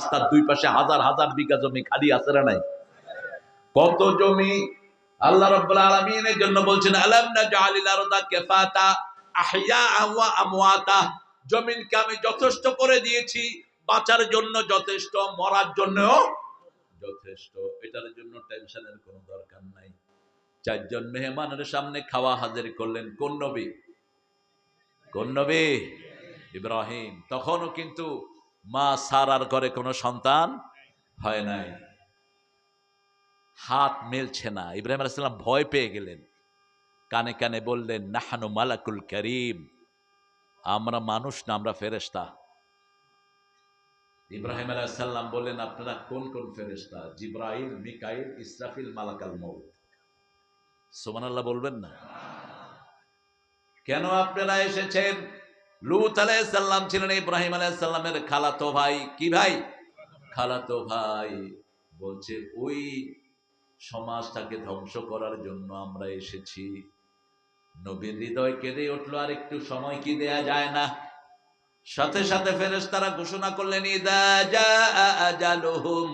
রাস্তার দুই পাশে হাজার হাজার বিঘা জমি খালি আছে না নাই? কত জমি আল্লাহ রাব্বুল আলামিনের জন্য বলছেন আলাম নাজআলিল আরদা কিফাতা আহইয়াআ ওয়া আমওয়াতা, জমিনকে আমি যথেষ্ট করে দিয়েছি, বাঁচার জন্য যথেষ্ট, মরার জন্যও যথেষ্ট। এটার জন্য টেনশনের কোনো দরকার নাই। চারজন মেহমানের সামনে খাওয়া হাজির করলেন কোন নবী? কোন নবী? ইব্রাহিম। তখনও কিন্তু মা সারার ঘরে কোনো সন্তান হয় নাই, হাত মেলছে না। ইব্রাহিম আলাইহিস সালাম ভয় পেয়ে গেলেন, কানে কানে বললেন নাহানু মালাকুল কারীম, আমরা মানুষ না, আমরা ফেরেশতা। ইব্রাহিম আলাইহিস সালাম বললেন আপনারা কোন কোন ফেরেশতা? জিবরাইল, মিকাইল, ইসরাফিল, মালাকাল মউত। সুবহানাল্লাহ বলবেন না? কেন আপনারা এসেছেন? লূত আলাইহিস সালাম ছিলেন ইব্রাহিম আলাইহিস সালামের খালাতো ভাই। কি ভাই? খালাতো ভাই। বলছে ওই সমাজটাকে ধ্বংস করার জন্য আমরা এসেছি। নবীর হৃদয় কেঁদে উঠলো, আর একটু সময় কি দেয়া যায় না? সাথে সাথে ফেরেশতারা ঘোষণা করলেন ইদা জাআ আজালুহুম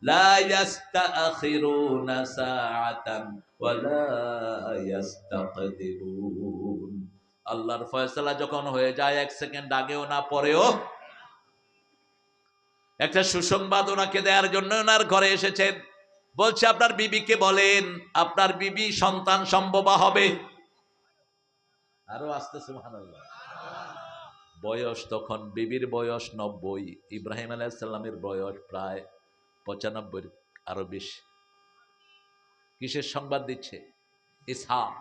লা ইস্তাখিরুনা সাআতান ওয়া লা ইস্তাকদিমুন। আল্লাহর ফয়সালা যখন হয়ে যায়, এক সেকেন্ড আগেও না পরেও। একটা সুসংবাদ ওনাকে দেওয়ার জন্য ওনার ঘরে এসেছেন। বলছে আপনার বিবিকে বলেন আপনার বিবি সন্তান সম্ভবা হবে। আরো আসতে সুবহানাল্লাহ। বয়স তখন বিবির বয়স 90, ইব্রাহিম আলাইহিস সালামের বয়স প্রায় 95, আরো বেশি। কিসের সংবাদ দিচ্ছে? ইসহাক।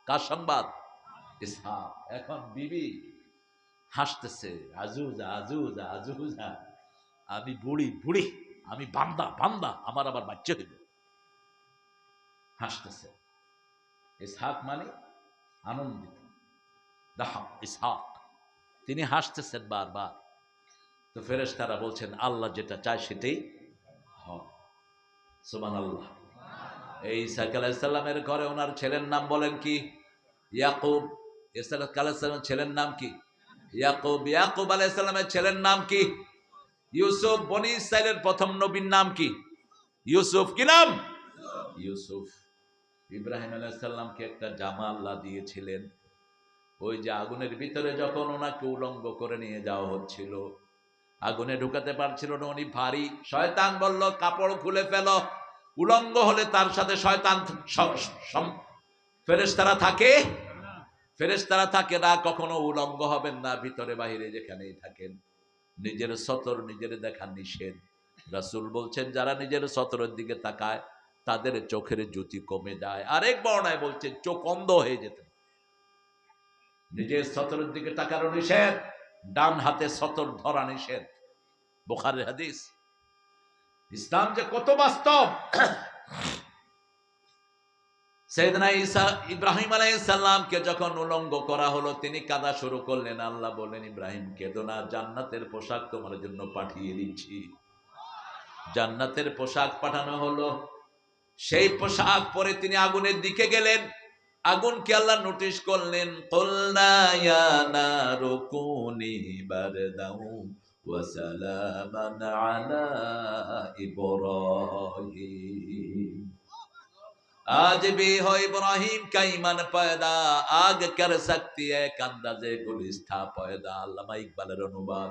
কার সংবাদ? ইসহাক। এখন বিবি হাসতেছে, আজুজা আজুজা আজুজা, আমি বুড়ি বুড়ি, আমি বান্দা বান্দা, আমার আবার বাচ্চা হইল। হাসতেছে। ইসহাক মানে আনন্দিত। দাহা ইসহাক, তিনি হাসতেছেন বারবার। তো ফেরেশতারা বলছেন আল্লাহ যেটা চায় সেটাই হয়। সুবহানাল্লাহ। এই ইসহাক আলাইহিস সালামের ঘরে ওনার ছেলের নাম বলেন কি? ইয়াকুব। ইসহাক আলাইহিস সালামের ছেলের নাম কি? ইয়াকুব। ইয়াকুব আলাইহিস সালামের ছেলের নাম কি? ইউসুফ। বনি ইসরাইলের প্রথম নবীর নাম কি? ইউসুফ। কি নাম? ইউসুফ। ইব্রাহিম আলাইহিস সালামকে একটা জামা আল্লাহ দিয়েছিলেন। ওই যে আগুনের ভিতরে যখন ওনাকে উলঙ্গ করে নিয়ে যাওয়া হচ্ছিল, আগুনে ঢুকাতে পারছিল না, উনি ভারী। শয়তান বলল কাপড় খুলে ফেলো। উলঙ্গ হলে তার সাথে শয়তান ফেরেশতারা থাকে? ফেরেশতারা থাকে না, কখনো উলঙ্গ হবেন না, ভিতরে বাহিরে যেখানেই থাকেন। নিজের সতর নিজের দেখা নিষেধ। রাসূল বলছেন যারা নিজের সতরের দিকে তাকায় তাদের চোখের জ্যোতি কমে যায়। আরেক বর্ণায় বলছেন চোখ অন্ধ হয়ে যেতে। নিজের সতরের দিকে তাকানো নিষেধ, ডান হাতে সতর ধরা নিষেধ। বুখারীর হাদিস। ইসলাম যে কত বাস্তব! সাইয়েদনা ঈসা ইব্রাহিম আলাইহিস সালামকে যখন উলঙ্গ করা হলো, তিনি কাঁদা শুরু করলেন। আল্লাহ বললেন ইব্রাহিম কেঁদো না, জান্নাতের পোশাক তোমার জন্য পাঠিয়ে দিচ্ছি। জান্নাতের পোশাক পাঠানো হলো। সেই পোশাক পরে তিনি আগুনের দিকে গেলেন। আগুনকে আল্লাহ নোটিশ করলেন, কুলনা ইয়া নারু কুনি বারদাও ওয়া সালামান আলা ইব্রাহিম। आज भी हो इब्राहिम का ईमान पैदा, आग कर सकती है एक अंदाजे गुलिस्ता पैदा। আল্লামা ইকবালের অনুবাদ।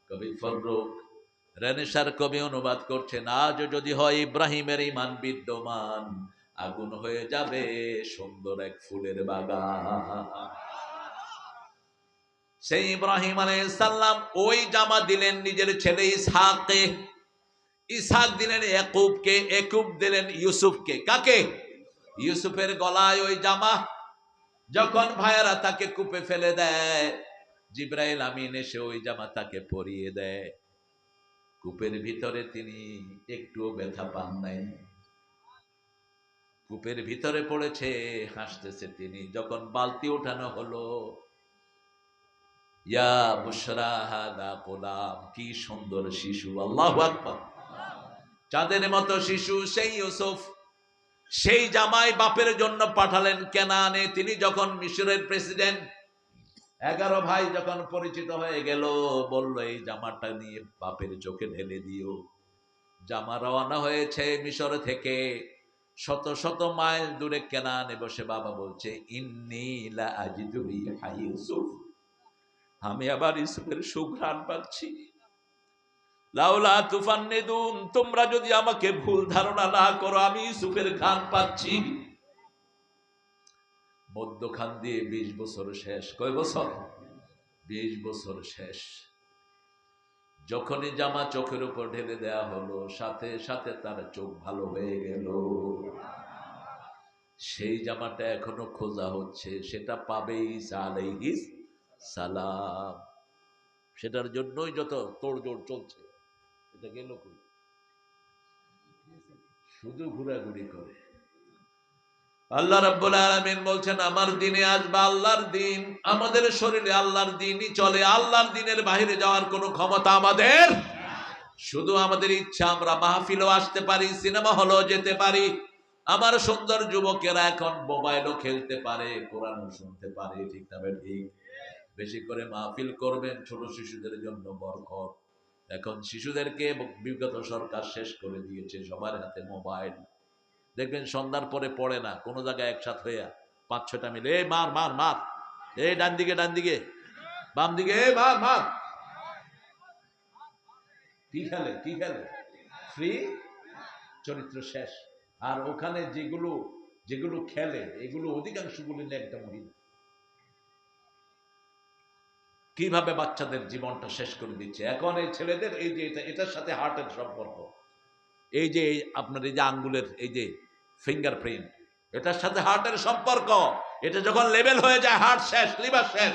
কবি ফররুখ রেনেসার কবি অনুবাদ করছেন, আজ যদি হয় ইব্রাহিমের ঈমান বিদ্যমান, আগুন হয়ে যাবে সুন্দর এক ফুলের বাগান। সেই ইব্রাহিম আলাইহিস সালাম ওই জামা দিলেন নিজের ছেলে ইসহাককে। ইসহাক দিলেন ইয়াকুবকে, ইয়াকুব দিলেন ইউসুফকে। কাকে? ইউসুফের গলায় ওই জামা। যখন ভাইয়েরা তাকে কূপে ফেলে দেয়, জিবরাইল আমিন এসে ওই জামা তাকে পরিয়ে দেয়। কূপের ভিতরে তিনি একটুও ব্যথা পান নাই। কূপের ভিতরে পড়েছে, হাসতেছে তিনি। যখন বালতি ওঠানো হলো, ইয়া বুশরা হাদা গোলাম, কি সুন্দর শিশু! আল্লাহু আকবার। চাঁদের মতো শিশু সেই ইউসুফ। সেই জামাই বাপের জন্য পাঠালেন কেনানে। তিনি যখন মিশরের প্রেসিডেন্ট, 11 ভাই যখন পরিচিত হয়ে গেল, বলল এই জামাটা নিয়ে বাপের চোখে ঢেলে দিও। জামা রওনা হয়েছে মিশর থেকে, শত শত মাইল দূরে কেনানে বসে বাবা বলছে, ইন্নী লা আজিদু রিহা ইউসুফ, আমি আবার ইউসুফের সুঘ্রাণ পাচ্ছি। লাউলা তুফান্নিদুন, তোমরা যদি আমাকে ভুল ধারণা না করো, আমি ইউসুফের ঘ্রাণ পাচ্ছি। মধ্যখান দিয়ে 20 বছর শেষ। কয় বছর? 20 বছর শেষ। যখনই জামা চোখের উপর ঢেলে দেয়া হলো, সাথে সাথে তার চোখ ভালো হয়ে গেল। সেই জামাটা এখনো খোঁজা হচ্ছে, সেটা পাবে ঈসা আলাইহিস সালাম। সেটার জন্যই যত তোড়জোড় চলছে। এটা গেল কই? শুধু ঘোরাঘুরি করে। আল্লাহ রাব্বুল আলামিন বলছেন, আমার দিনে আসবে আল্লাহর দিন। আমাদের শরীরে আল্লাহর দিনই চলে, আল্লাহর দিনের বাইরে যাওয়ার কোনো ক্ষমতা আমাদের। শুধু আমাদের ইচ্ছা, আমরা মাহফিলও আসতে পারি, সিনেমা হলেও যেতে পারি। আমার সুন্দর যুবকেরা এখন মোবাইলও খেলতে পারে, কোরআনও শুনতে পারে। ঠিক না ঠিক? বেশি করে মাহফিল করবেন, ছোট শিশুদের জন্য বরকত। এখন শিশুদেরকে বিগত সরকার শেষ করে দিয়েছে, সবার হাতে মোবাইল। দেখবেন সন্ধ্যার পরে পড়ে না, কোন জায়গায় একসাথ হইয়া 5-6টা মিলে, এই মার মার মার, এই ডান দিকে ডান দিকে, বাম দিকে, এই মার মার। কি খেলে? কি খেলে? ফ্রি। চরিত্র শেষ। আর ওখানে যেগুলো যেগুলো খেলে, এগুলো অধিকাংশগুলি নিয়ে একটা মহিলা কিভাবে বাচ্চাদের জীবনটা শেষ করে দিচ্ছে। এখন এই ছেলেদের এই যে এটার সাথে হার্টের সম্পর্ক, এই যে আপনার এই যে আঙ্গুলের এই যে ফিঙ্গারপ্রিন্ট, এটার সাথে হার্টের সম্পর্ক। এটা যখন লেভেল হয়ে যায়, হার্ট শেষ, লিভার শেষ।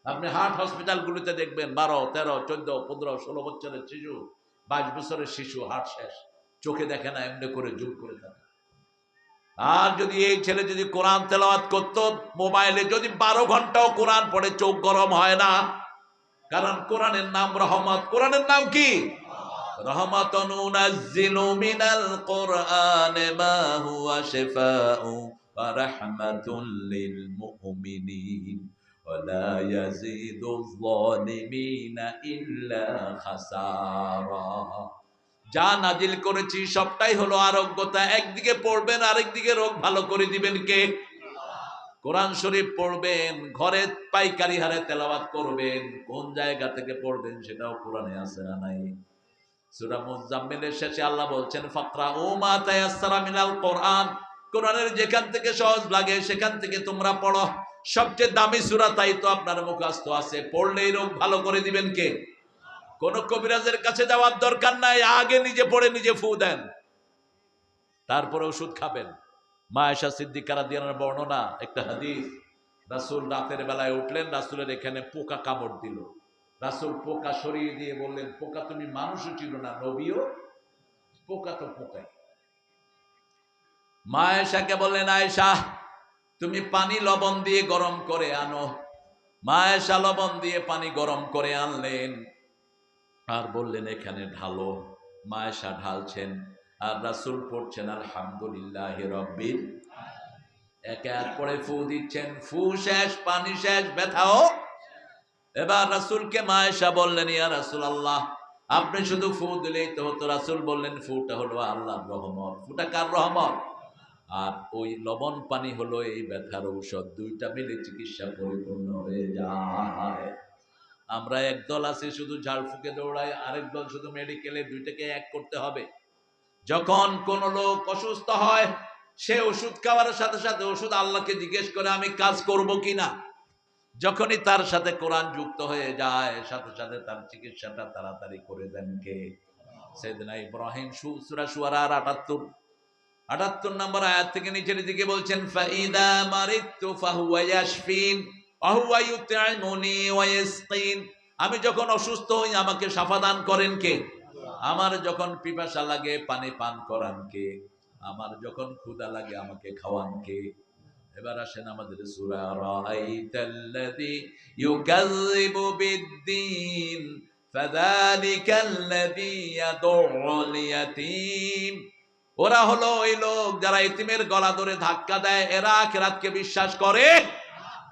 আপনি হার্ট হসপিটালগুলিতে দেখবেন 12, 13, 14, 15, 16 বছরের শিশু, 22 বছরের শিশু, হার্ট শেষ, চোখে দেখে না, এমনি করে জোর করে থাকে। আর যদি এই ছেলে যদি কোরআন তেলাওয়াত করতো, মোবাইলে যদি 12 ঘন্টাও কোরআন পড়ে, চোখ গরম হয় না। কারণ কোরআনের নাম রহমত। কোরআনের নাম কি? রহমাতুন নাযিলু মিনাল কোরআনে মা হুয়া শিফাউ ওয়া রাহমাতুল লিল মুমিনিন ওয়া লা ইয়াজিদুয যালিমিনা ইল্লা খাসারা। যা নাজিল করেছি সবটাই হলো আরোগ্যতা। একদিকে পড়বেন, আরেকদিকে রোগ ভালো করে দিবেন কে? কোরআন শরীফ পড়বেন, ঘরে পাইকারি হারে তেলাওয়াত করবেন। কোন জায়গা থেকে পড়বেন সেটাও কোরআনে আছে না নাই? সূরা মুজাম্মিলের শেষে আল্লাহ বলছেন, ফাকরাউ মা তায়াসসারা মিনাল কোরআন। কোরআনের যেখান থেকে সহজ লাগে সেখান থেকে তোমরা পড়ো। সবচেয়ে দামি সূরা, তাই তো আপনার মুখস্থ আছে। পড়লেই রোগ ভালো করে দিবেন কে? কোন কবিরাজের কাছে যাওয়ার দরকার নাই, আগে নিজে পড়ে নিজে ফু দেন, তারপরে ওষুধ খাবেন। মা আয়েশা সিদ্দিকা রাদিয়াল্লাহু আনহার বর্ণনা, একটা হাদিস, রাসূল রাতের বেলায় উঠলেন, রাসূলের এখানে পোকা কামড় দিল। রাসূল পোকা সরিয়ে দিয়ে বললেন, পোকা তুমি মানুষও ছিল না, নবীও। পোকা তো পোকাই। মা আয়েশাকে বললেন, আয়েশা তুমি পানি লবণ দিয়ে গরম করে আনো। মা আয়েশা লবণ দিয়ে পানি গরম করে আনলেন আর বললেন, এখানে ঢালো। মা আয়েশা ঢালছেন আর রাসূল পড়ছেন আলহামদুলিল্লাহি রাব্বিল। এক এক করে ফু দিচ্ছেন, ফু শেষ, পানি শেষ, ব্যথাও। এবার রাসূলকে মা আয়েশা বললেন, ইয়া রাসূলুল্লাহ, আপনি শুধু ফু দিলেই তো হতো। রাসূল বললেন, ফুটা হলো আল্লাহর রহমত। ফুটা কার রহমত? আর ওই লবণ পানি হলো এই ব্যথার ঔষধ। দুইটা মিলে চিকিৎসা পরিপূর্ণ হয়ে যায়। আমরা একদল আছি শুধু ঝাড়ফুঁকে দৌড়াই, আরেক দল শুধু মেডিকেলে। দুইটাকে এক করতে হবে। যখন কোন লোক অসুস্থ হয়, সে ওষুধ খাওয়ার সাথে সাথে ওষুধ আল্লাহকে জিজ্ঞেস করে আমি কাজ করব কিনা। যখনই তার সাথে কোরআন যুক্ত হয়ে যায়, সাথে সাথে তার চিকিৎসাটা তাড়াতাড়ি করে দেন কে? সাইয়েদনা ইব্রাহিম। সূরা শুআরার 78 নম্বর আয়াত থেকে নিচের দিকে বলছেন, ফাইদা মারিতু ফাহুয়া ইয়াশফিন ওয়া হুয়া ইউতঈমুনি ওয়া ইয়াসকিন। আমি যখন অসুস্থ হই আমাকে শাফা দান করেন কে? আমার যখন পিপাসা লাগে পানি পান করান কে? আমার যখন ক্ষুধা লাগে আমাকে খাওয়ান কে? এবার আসেন আমাদের সূরা, রাআইতাল্লাযী ইউকাযযিবু বিদ্দীন ফাযালিকাল্লাযী ইয়াদউল ইয়াতীম। ওরা হলো ওই লোক যারা ইতিমের গলা ধরে ধাক্কা দেয়। এরা আখিরাতকে বিশ্বাস করে।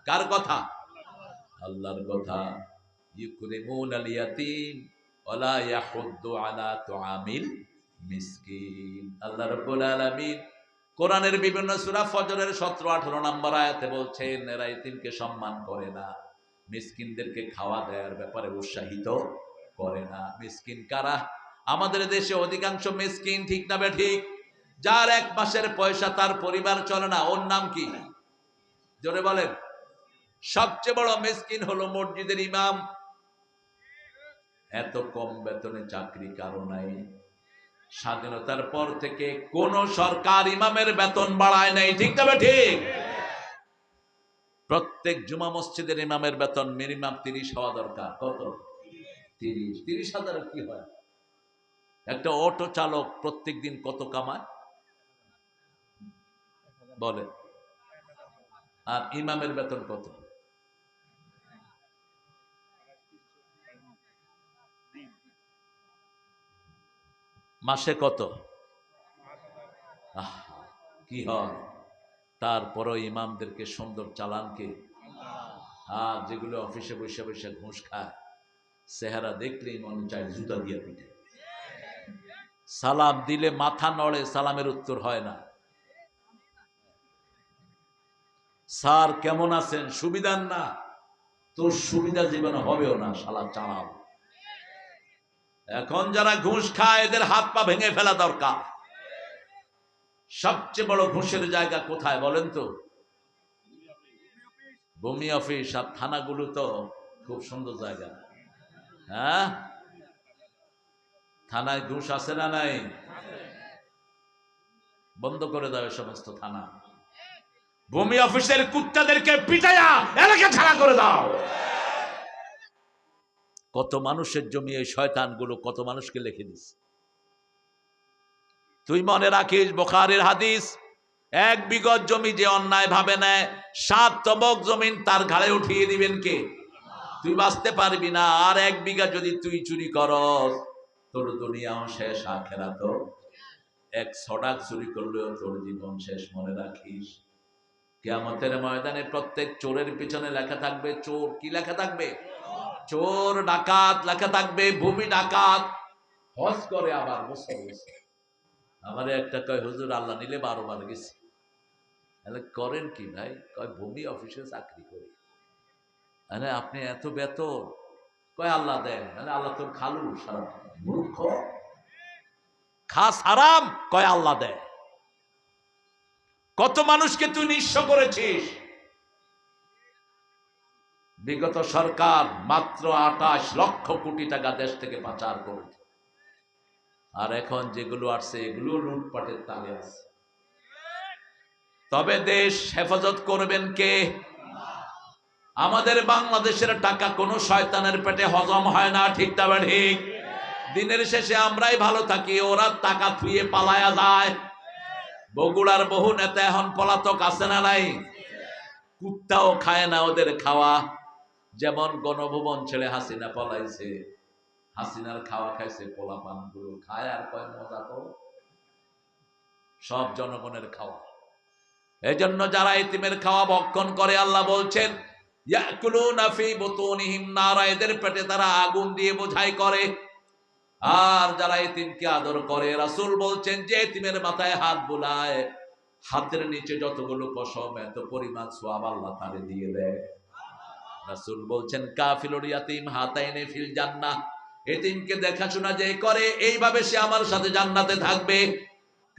কার কথা? আল্লাহর কথা, ইউকরিমুনাল ইয়াতীম ওয়ালা ইয়াহুদ্দু আলা তুআমিল মিসকিন। আল্লাহ রাব্বুল আলামিন কোরআনের বিভিন্ন সূরা, ফজরের 17-18 নম্বর আয়াতে বলছেন, এরা ইতিমকে সম্মান করে না, মিসকিনদেরকে খাওয়া দেওয়ার ব্যাপারে উৎসাহিত করে না। মিসকিন কারা? আমাদের দেশে অধিকাংশ মিসকিন, ঠিক না বেঠিক? যার এক মাসের পয়সা তার পরিবার চলে না, ওর নাম কি? জোরে বলেন। সবচেয়ে বড় মিসকিন হলো মসজিদের ইমাম। এত কম বেতনে চাকরি কারো নাই। স্বাধীনতার পর থেকে কোন সরকার ইমামের বেতন বাড়ায় নাই, ঠিক না ঠিক? প্রত্যেক জুমা মসজিদের ইমামের বেতন মিনিমাম 30 হওয়া দরকার। কত? 30,000 কি হয়? একটা অটো চালক প্রত্যেক দিন কত কামায় বলে? আর ইমামের বেতন কত? মাসে কত? কি হয়? তারপরও ইমামদেরকে সুন্দর চালান কে? আর যেগুলো অফিসে বসে বসে ঘুষ খায়, চেহারা দেখলেই মনে চায় জুতা দিয়ে পিঠে। সালাম দিলে মাথা নড়ে, সালামের উত্তর হয় না। স্যার কেমন আছেন? সুবিধার না, তোর সুবিধা জীবনে হবেও না, শালা চালাও। এখন যারা ঘুষ খায় এদের হাত পা ভেঙে ফেলা দরকার। সবচেয়ে বড় ঘুষের জায়গা কোথায় বলেন তো? ভূমি অফিস আর থানাগুলো তো খুব সুন্দর জায়গা। হ্যাঁ, থানায় ঘুষ আছে না নাই? বন্ধ করে দাও সমস্ত থানা। ভূমি অফিসের কুত্তাদেরকে পিটাইয়া এলাকা ছাড়া করে দাও। কত মানুষের জমি এই শয়তানগুলো কত মানুষকে লিখে দিচ্ছে। তুই মনে রাখিস, বুখারীর হাদিস, 1 বিঘত জমি যে অন্যায় ভাবে নেয়, 7 তবক জমিন তার ঘাড়ে উঠিয়ে দিবেন কে? তুই বাঁচতে পারবি না। আর 1 বিঘা যদি তুই চুরি করস, তোর দুনিয়াও শেষ, আখিরাতও। 1 সড়াক চুরি করলেও তোর জীবন শেষ। মনে রাখিস, কিয়ামতের ময়দানে প্রত্যেক চোরের পিছনে লেখা থাকবে চোর। কি লেখা থাকবে? চোর, ডাকাত লেখা থাকবে, ভূমি ডাকাত। হজ করে আবার বছর বছর। আমারে একটা কয়, হুজুর আল্লাহ নিলে 12 বার গেছি। তাহলে করেন কি ভাই? কয় ভূমি অফিসে চাকরি করি। আরে আপনি এত বেতন? কয় আল্লাহ দেন। আল্লাহ তোর খালু, সারা মূর্খ, খাস হারাম। কয় আল্লাহ দেয়। কত মানুষকে তুই নিঃস্ব করেছিস। বিগত সরকার মাত্র 28 লক্ষ কোটি টাকা দেশ থেকে পাচার করেছে। আর এখন যেগুলো আসছে এগুলো লুটপাটের তালে আছে। তবে দেশ হেফাজত করবেন কে? আমাদের বাংলাদেশের টাকা কোন শয়তানের পেটে হজম হয় না, ঠিক না ঠিক? দিনের শেষে আমরাই ভালো থাকি, ওরা টাকা থুয়ে পালায়া যায়। বগুড়ার বহু নেতা এখন পলাতক, আছে না নাই? কুত্তাও খায় না ওদের খাওয়া। যেমন গণভবন ছেড়ে হাসিনা পলাইছে, হাসিনার খাওয়া খাইছে পোলাপান গুলো, খায় আর কয় মজা তো। সব জনগণের খাওয়া। এই জন্য যারা এতিমের খাওয়া ভক্ষণ করে, আল্লাহ বলছেন ইয়াকুলুনা ফি বুতুনিহিম নারা, এদের পেটে তারা আগুন দিয়ে বোঝাই করে। আর যারা এতিমকে আদর করে, রাসূল বলছেন যে এতিমের মাথায় হাত বুলায়, হাতের নিচে যতগুলো পশম এত পরিমাণ সওয়াব আল্লাহ তারে দিয়ে দেয়। রাসূল বলছেন কাফিলুল ইয়াতীম হাতাইনে ফিল জান্নাহ, এতিমকে দেখাশোনা যে করে এইভাবে সে আমার সাথে জান্নাতে থাকবে।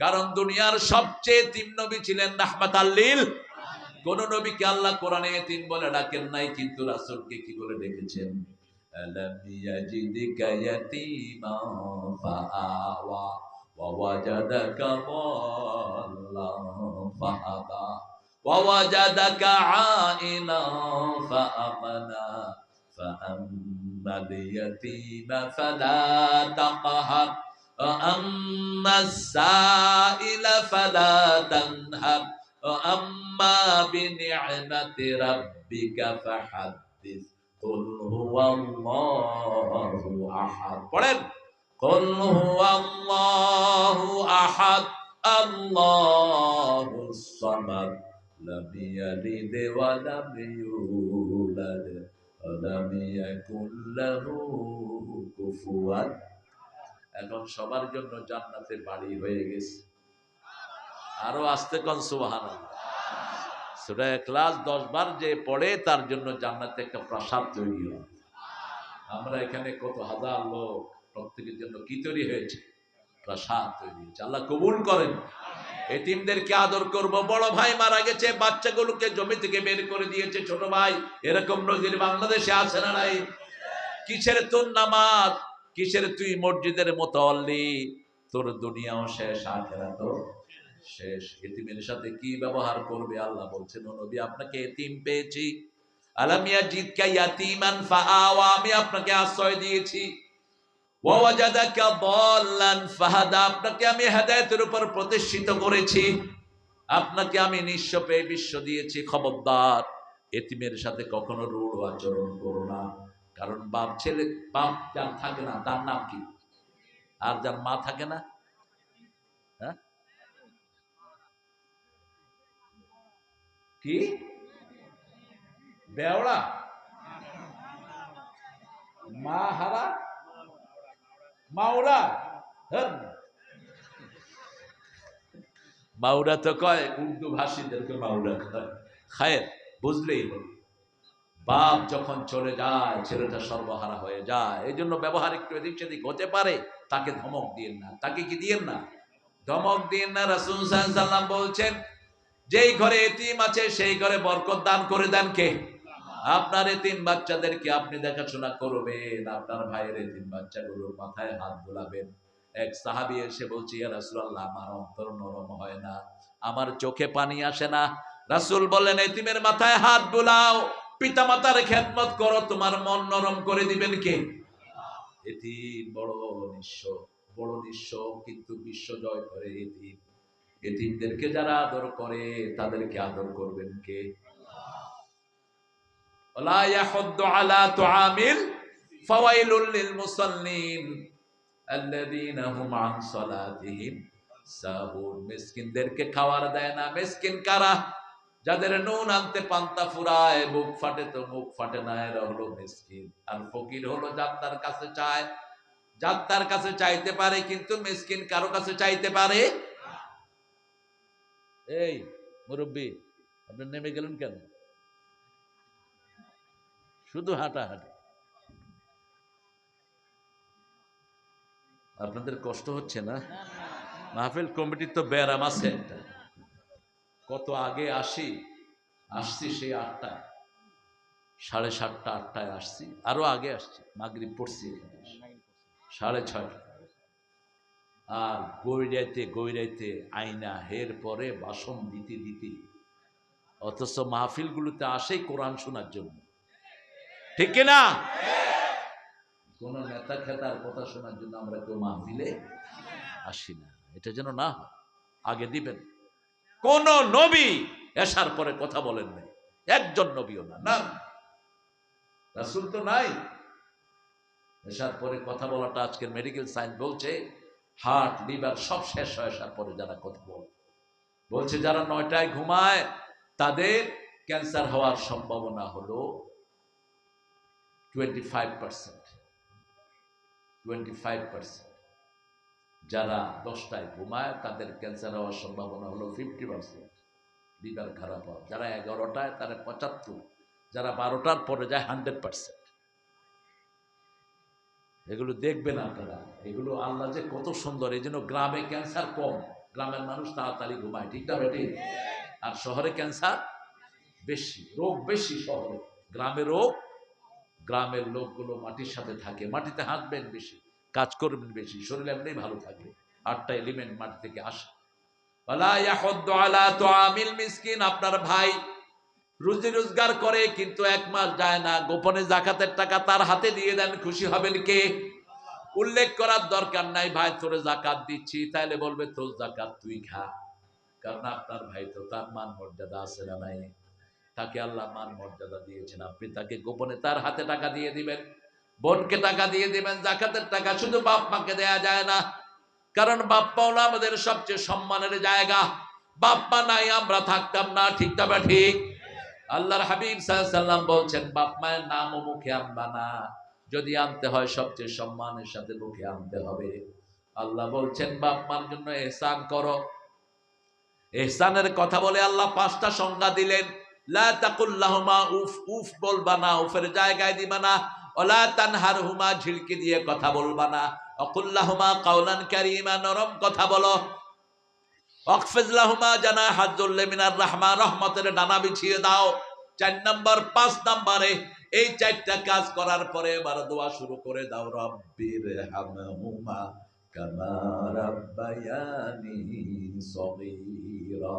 কারণ দুনিয়ার সবচেয়ে এতিম নবী ছিলেন রাহমাতাল লিল। কোন নবীকে আল্লাহ কোরআনে এতিম বলে ডাকেন নাই, কিন্তু রাসূলকে কি বলে ডেকেছেন? আলাম ইয়াজিদিকা ইয়াতীমান ফাআওয়া ওয়া ওয়াজাদাকা দাল্লান ফাহাদা ওয়া ওয়াজাদাকা আইলান ফাআগনা ফাআম্মাল ইয়াতীমা ফালা তাকহার ওয়া আম্মাস সাইলা ফালা তানহার ওয়া আম্মা বিনি'মাতি রাব্বিকা ফাহাদ্দিস। কুল হুয়াল্লাহু আহাদ। পড়েন, কুল হুয়াল্লাহু আহাদ আল্লাহুস সামাদ লাম ইয়ালিদ ওয়া লাম ইউলাদ ওয়ালাম ইয়াকুল লাহু কুফুয়ান। এখন সবার জন্য জান্নাতে বাড়ি হয়ে গেছে। আরো আস্তে কোন সুবহানাল্লাহ। সূরা ইখলাস 10 বার যে পড়ে তার জন্য জান্নাতে একটা প্রাসাদ তৈরি হয়। আমরা এখানে কত হাজার লোক, প্রত্যেকের জন্য কি তৈরি হয়েছে? প্রাসাদ তৈরি হয়েছে। আল্লাহ কবুল করেন। এতিমদেরকে আদর করব। বড় ভাই মারা গেছে, বাচ্চাগুলোকে জমি থেকে বের করে দিয়েছে ছোট ভাই, এরকম নজির বাংলাদেশে আছে না নাই? কিসের তোর নামাজ, কিসের তুই মসজিদের মুতাল্লি? তোর দুনিয়াও শেষ, আখিরাতও শেষ। এতিমের সাথে কি ব্যবহার করবে? আল্লাহ বলছেন, ও নবী, আপনাকে এতিম পেয়েছি। আলাম ইয়াজিদকা ইয়াতীমান ফাআওয়া, আমি আপনাকে আশ্রয় দিয়েছি। ওয়া ওয়াজাদাকা দাল্লান ফাহাদা, আপনাকে আমি হেদায়েতের উপর প্রতিষ্ঠিত করেছি। আপনাকে আমি নিঃস্ব পেয়ে বিশ্ব দিয়েছি। খবরদার, এতিমের সাথে কখনো রূঢ় আচরণ করো না। কারণ বাপ ছেলে, বাপ যার থাকে না তার নাম কি? আর যার মা থাকে না, হ্যাঁ কি? বেওড়া, মা হারা, মাওরা। হ্যাঁ, মাওরা তো কয় উর্দু ভাষীদেরকে মাওরা কয়। খায়ের, বুঝলেই হল। বাপ যখন চলে যায় ছেলেটা সর্বহারা হয়ে যায়। এই জন্য ব্যবহার একটু এদিক সেদিক হতে পারে, তাকে ধমক দিয়েন না। তাকে কি দিয়েন না? ধমক দিয়েন না। রাসূল সাল্লাল্লাহু আলাইহি ওয়াসাল্লাম বলছেন, যেই ঘরে এতিম আছে সেই ঘরে বরকত দান করে দেন কে? আপনার এতিম বাচ্চাদেরকে আপনি দেখাশোনা করবেন। আপনার ভাইয়ের এতিম বাচ্চাগুলোর মাথায় হাত বোলাবেন। এক সাহাবী এসে বলছে, ইয়া রাসূলুল্লাহ, আমার অন্তর নরম হয় না, আমার চোখে পানি আসে না। রাসূল বললেন, এতিমের মাথায় হাত বোলাও, পিতামাতার খেদমত করো, তোমার মন নরম করে দিবেন কে? এতিম বড় নিঃস্ব, বড় নিঃস্ব, কিন্তু বিশ্ব জয় করে এতিম। এতিমদেরকে যারা আদর করে তাদেরকে আদর করবেন কে? ওয়ালা ইয়াহুদ্দু আলা তুআমিল ফাওয়াইলুল লিল মুসাল্লিন আল্লাযীনা হুম আন সালাতিহিম সাহুন। মিসকিনদেরকে খাবার দেয় না। মিসকিন কারা? যাদের নুন আনতে পান্তা ফুরায়, বুক ফাটে তো মুখ ফাটে না, এরা হলো মিসকিন। আর ফকির হলো যার তার কাছে চায়, যার তার কাছে চাইতে পারে, কিন্তু মিসকিন কারো কাছে চাইতে পারে। এই মুরব্বী, আপনি নেমে গেলেন কেন? শুধু হাঁটাহাঁটি। আপনাদের কষ্ট হচ্ছে না? মাহফিল কমিটির তো ব্যারাম আছে একটা। কত আগে আসছি সেই 8টায়, 7:30 8টায় আসছি। আরো আগে আসছি, মাগরিব পড়ছি এখানে 6:30। আর গৈরাইতে আয়না হের পরে বাসন দিতে দিতে, অথচ মাহফিলগুলোতে আসেই কোরআন শোনার জন্য, ঠিক কিনা? কোন নেতা খেতার কথা শোনার জন্য আমরা কেউ মাহফিলে আসি না। এটা যেন না হয়, আগে দিবেন। কোন নবী এসার পরে কথা বলেন নাই, একজন নবীও না। না, রাসূল তো নাই। এসার পরে কথা বলাটা আজকের মেডিকেল সায়েন্স বলছে হার্ট, লিভার সব শেষ হয়ে আসার পরে যারা কথা বলছে, যারা 9টায় ঘুমায় তাদের ক্যান্সার হওয়ার সম্ভাবনা হলো 25%। 25%। যারা 10টায় ঘুমায় তাদের ক্যান্সার হওয়ার সম্ভাবনা হলো 50%। লিভার খারাপ হয়। যারা 11টায় তারা 75, যারা 12টার পরে যায় 100%। এগুলো দেখবেন আপনারা। এগুলো আল্লাহ যে কত সুন্দর। এই জন্য গ্রামে ক্যান্সার কম, গ্রামের মানুষ তাড়াতাড়ি ঘুমায়, ঠিক না বেটি? আর শহরে ক্যান্সার বেশি, রোগ বেশি শহরে। গ্রামে রোগ, গ্রামের লোকগুলো মাটির সাথে থাকে, মাটিতে হাঁটবেন বেশি, কাজ করবেন বেশি, শরীর এমনি ভালো থাকবে। 8টা এলিমেন্ট মাটি থেকে আসে। ওয়ালা ইয়াহুদ্দু আলা তুআমিল মিসকিন, আপনার ভাই রুজি রোজগার করে কিন্তু 1 মাস যায় না, গোপনে যাকাতের টাকা তার হাতে দিয়ে দেন, খুশি হবেন কে? উল্লেখ করার দরকার নাই, ভাই তোরে যাকাত দিচ্ছি, তাইলে বলবে তোর যাকাত তুই খা। কারণ আপনার ভাই তো, তার মান মর্যাদা আছে না নাই? তাকে আল্লাহ মান মর্যাদা দিয়েছেন, আপনি তাকে গোপনে তার হাতে টাকা দিয়ে দিবেন, বোনকে টাকা দিয়ে দিবেন। যাকাতের টাকা শুধু বাপ মাকে দেয়া যায় না, কারণ বাপ মা হলো আমাদের সবচেয়ে সম্মানের জায়গা। বাপ মা নাই আমরা থাকতাম না, ঠিক না বা ঠিক? আল্লাহর হাবিব সাল্লাল্লাহু আলাইহি সাল্লাম বলছেন বাপ মায়ের নামও মুখে আনবা না, যদি আনতে হয় সবচেয়ে সম্মানের সাথে মুখে আনতে হবে। আল্লাহ বলছেন বাপ মার জন্য ইহসান করো। ইহসানের কথা বলে আল্লাহ 5টা সংজ্ঞা দিলেন। লা তাকুল লাহুমা উফ, উফ বলবা না, উফের জায়গায় দিবা না। ওয়ালা তানহারহুমা, ঝিলকি দিয়ে কথা বলবা না। ওয়াকুল লাহুমা কাওলান কারীমা, নরম কথা বলো। ওয়াকফিজ লাহুমা জানাহাজ যুল্লি মিনার রাহমা, রহমতের ডানা বিছিয়ে দাও। 4 নাম্বার 5 নম্বরে এই 4টা কাজ করার পরে এবার দোয়া শুরু করে দাও, রব্বির হামহুমা কামা রাব্বায়ানি সগীরা।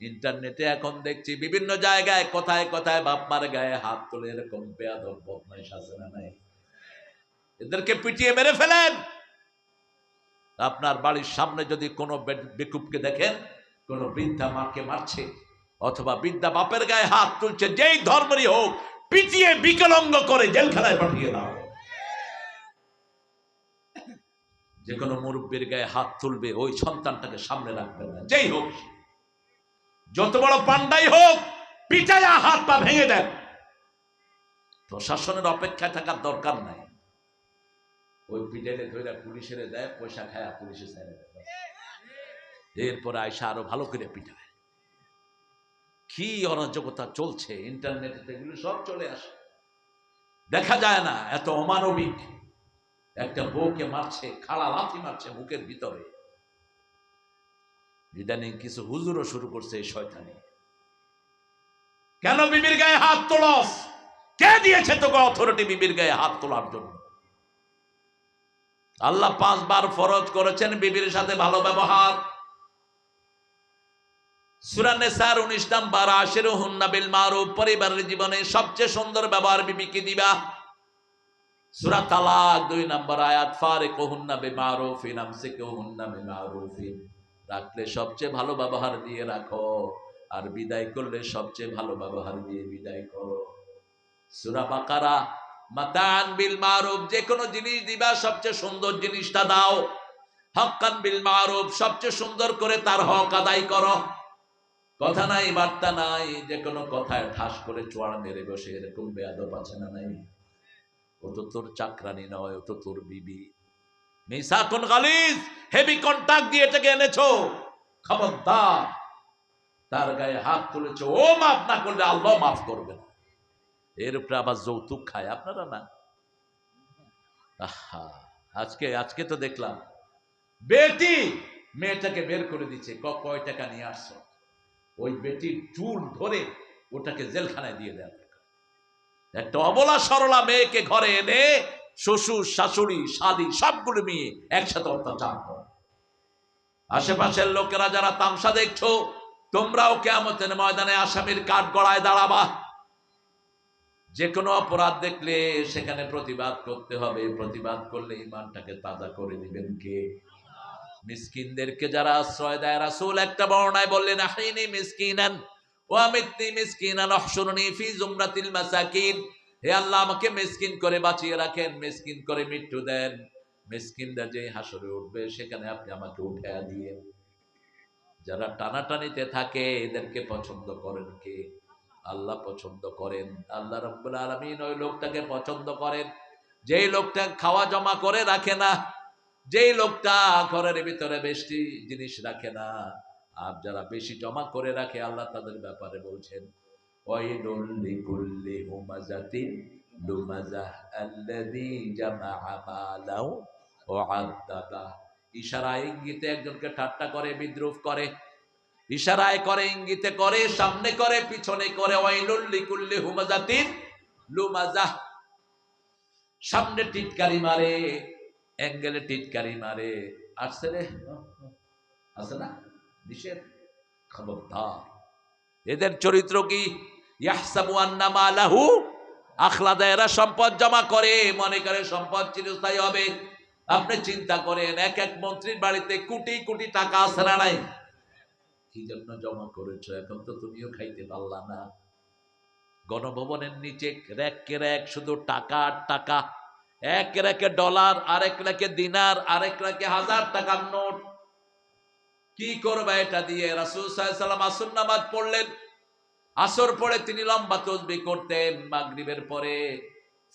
ইন্টারনেটে এখন দেখছি বিভিন্ন জায়গায় কথায় কথায় বাপ মার গায়ে হাত তুলে এরকম বেয়াদব বদমাইশ আছে না নাই? এদেরকে পিটিয়ে মেরে ফেলেন। আপনার বাড়ির সামনে যদি কোনো বেকুবকে দেখেন, কোন বৃদ্ধা মাকে মারছে অথবা বৃদ্ধা বাপের গায়ে হাত তুলছে, যেই ধর্মেরই হোক, পিটিয়ে বিকলাঙ্গ করে জেলখানায় পাঠিয়ে দাও। যে কোনো মুরব্বীর গায়ে হাত তুলবে, ওই সন্তানটাকে সামনে রাখবেন না, যেই হোক, যত বড় পান্ডাই হোক, পিটাইয়া হাত পা ভেঙে দেন। প্রশাসনের অপেক্ষায় থাকার দরকার নাই। ওই পিটাইলে ধরে পুলিশের দেয়, পয়সা খায়, পুলিশে ছেড়ে দেয়। এরপরে আয়সা আরো ভালো করে পিটায়। কি অরাজকতা চলছে ইন্টারনেটে, এগুলো সব চলে আসে, দেখা যায় না? এত অমানবিক একটা বউকে মারছে, খাড়া লাথি মারছে বুকের ভিতরে। ইদানিং কিছু হুজুরও শুরু করছে এই শয়তানি। কেন বিবির গায়ে হাত তোলস? কে দিয়েছে তোকে অথরিটি বিবির গায়ে হাত তোলার জন্য? আল্লাহ 5 বার ফরজ করেছেন বিবির সাথে ভালো ব্যবহার। সূরা নিসার 19 নাম্বার, আশিরুহুন্না বিল মারুফ, পরিবারের জীবনে সবচেয়ে সুন্দর ব্যবহার বিবিকে দিবা। সূরা তালাক 2 নাম্বার আয়াত, ফারিকুহুন্না বিমারুফিন আমসিকুহুন্না বিমারুফিন, রাখলে সবচেয়ে ভালো ব্যবহার দিয়ে রাখো, আর বিদায় করলে সবচেয়ে ভালো ব্যবহার দিয়ে বিদায় করো। সূরা বাকারা, মাতান বিল মারুফ, যে কোনো জিনিস দিবা সবচেয়ে সুন্দর জিনিসটা দাও। হক্কান বিল মারুফ, সবচেয়ে সুন্দর করে তার হক আদায় করো। কথা নাই বার্তা নাই, যে কোনো কথায় ঠাস করে চোয়াড় মেরে বসে এরকম বেয়াদব আছে না নাই? ও তো তোর চাকরানি নয়, ও তো তোর বিবি। মিসাকুন গালিজ, হেভি কন্টাক্ট দিয়ে এটাকে এনেছো, খবরদার। তার গায়ে হাত তুলেছো, ও মাফ না করলে আল্লাহ মাফ করবে না। এর উপরে আবার যৌতুক খায় আপনারা না? আহা, আজকে তো দেখলাম বেটি মেয়েটাকে বের করে দিচ্ছে, কয় টাকা নিয়ে আসছো। ওই বেটির চুল ধরে ওটাকে জেলখানায় দিয়ে দেয়। একটা অবলা সরলা মেয়েকে ঘরে এনে শ্বশুর শাশুড়ি শালি সবগুলো মেয়ে একসাথে অত্যাচার করে। আশেপাশের লোকেরা যারা তামসা দেখছো, তোমরাও কিয়ামতের ময়দানে আসামির কাঠ গড়ায় দাঁড়াবা। যে কোনো অপরাধ দেখলে সেখানে প্রতিবাদ করতে হবে। প্রতিবাদ করলে ইমানটাকে তাজা করে দিবেন কে? মিসকিনদেরকে যারা আশ্রয় দেয়, রাসূল একটা বর্ণনায় বললেন, আহিনি মিসকিনান ওয়া আমিতনি মিসকিনান ওয়াহশুরনি ফি জুমরাতিল মাসাকিন। হে আল্লাহ, আমাকে মিসকিন করে বাঁচিয়ে রাখেন, মিসকিন করে মৃত্যু দেন। মিসকিনরা যে হাসরে উঠবে সেখানে আপনি আমাকে উঠায়া দিয়েন। যারা টানাটানিতে থাকে এদেরকে পছন্দ করেন কে? আল্লাহ পছন্দ করেন। আল্লাহ রাব্বুল আলামিন ওই লোকটাকে পছন্দ করেন যেই লোকটা খাওয়া জমা করে রাখে না, যেই লোকটা ঘরের ভিতরে বেশি জিনিস রাখে না। আর যারা বেশি জমা করে রাখে, আল্লাহ তাদের ব্যাপারে বলছেন, ওয়াইলুল লিকুল্লি হুমাযাতিন লুমাযাহ আল্লাযী জামাআ মালাহু ওয়া আদ্দাদা। ইশারা ইঙ্গিতে একজনকে ঠাট্টা করে, বিদ্রুপ করে, ইশারায় করে, ইঙ্গিতে করে, সামনে করে, পিছনে করে। ওয়াইলুল লিকুল্লি হুমাযাতিন লুমাযাহ, সামনে টিটকারি মারে, অ্যাঙ্গেলে টিটকারি মারে। আসছে রে, আছে না দিশের? খবরদার। এদের চরিত্র কি? ইয়াহসাবু আন্না মালাহু আখলাদা, এরা সম্পদ জমা করে, মনে করে সম্পদ চিরস্থায়ী হবে। আপনি চিন্তা করেন, এক এক মন্ত্রীর বাড়িতে কোটি কোটি টাকা আছে না নাই? কি জন্য জমা করেছো? এখন তো তুমিও খাইতে পারলা না। গণভবনের নিচে র্যাকে র্যাক শুধু টাকা আর টাকা। এক র্যাকে ডলার, আরেক র্যাকে দিনার, আরেক র্যাকে 1000 টাকার নোট। কি করবে এটা দিয়ে? রাসূল সাল্লাল্লাহু আলাইহি ওয়াসাল্লাম আসর নামাজ পড়লেন, আসর পরে তিনি লম্বা তসবিহ করতেন, মাগরিবের পরে,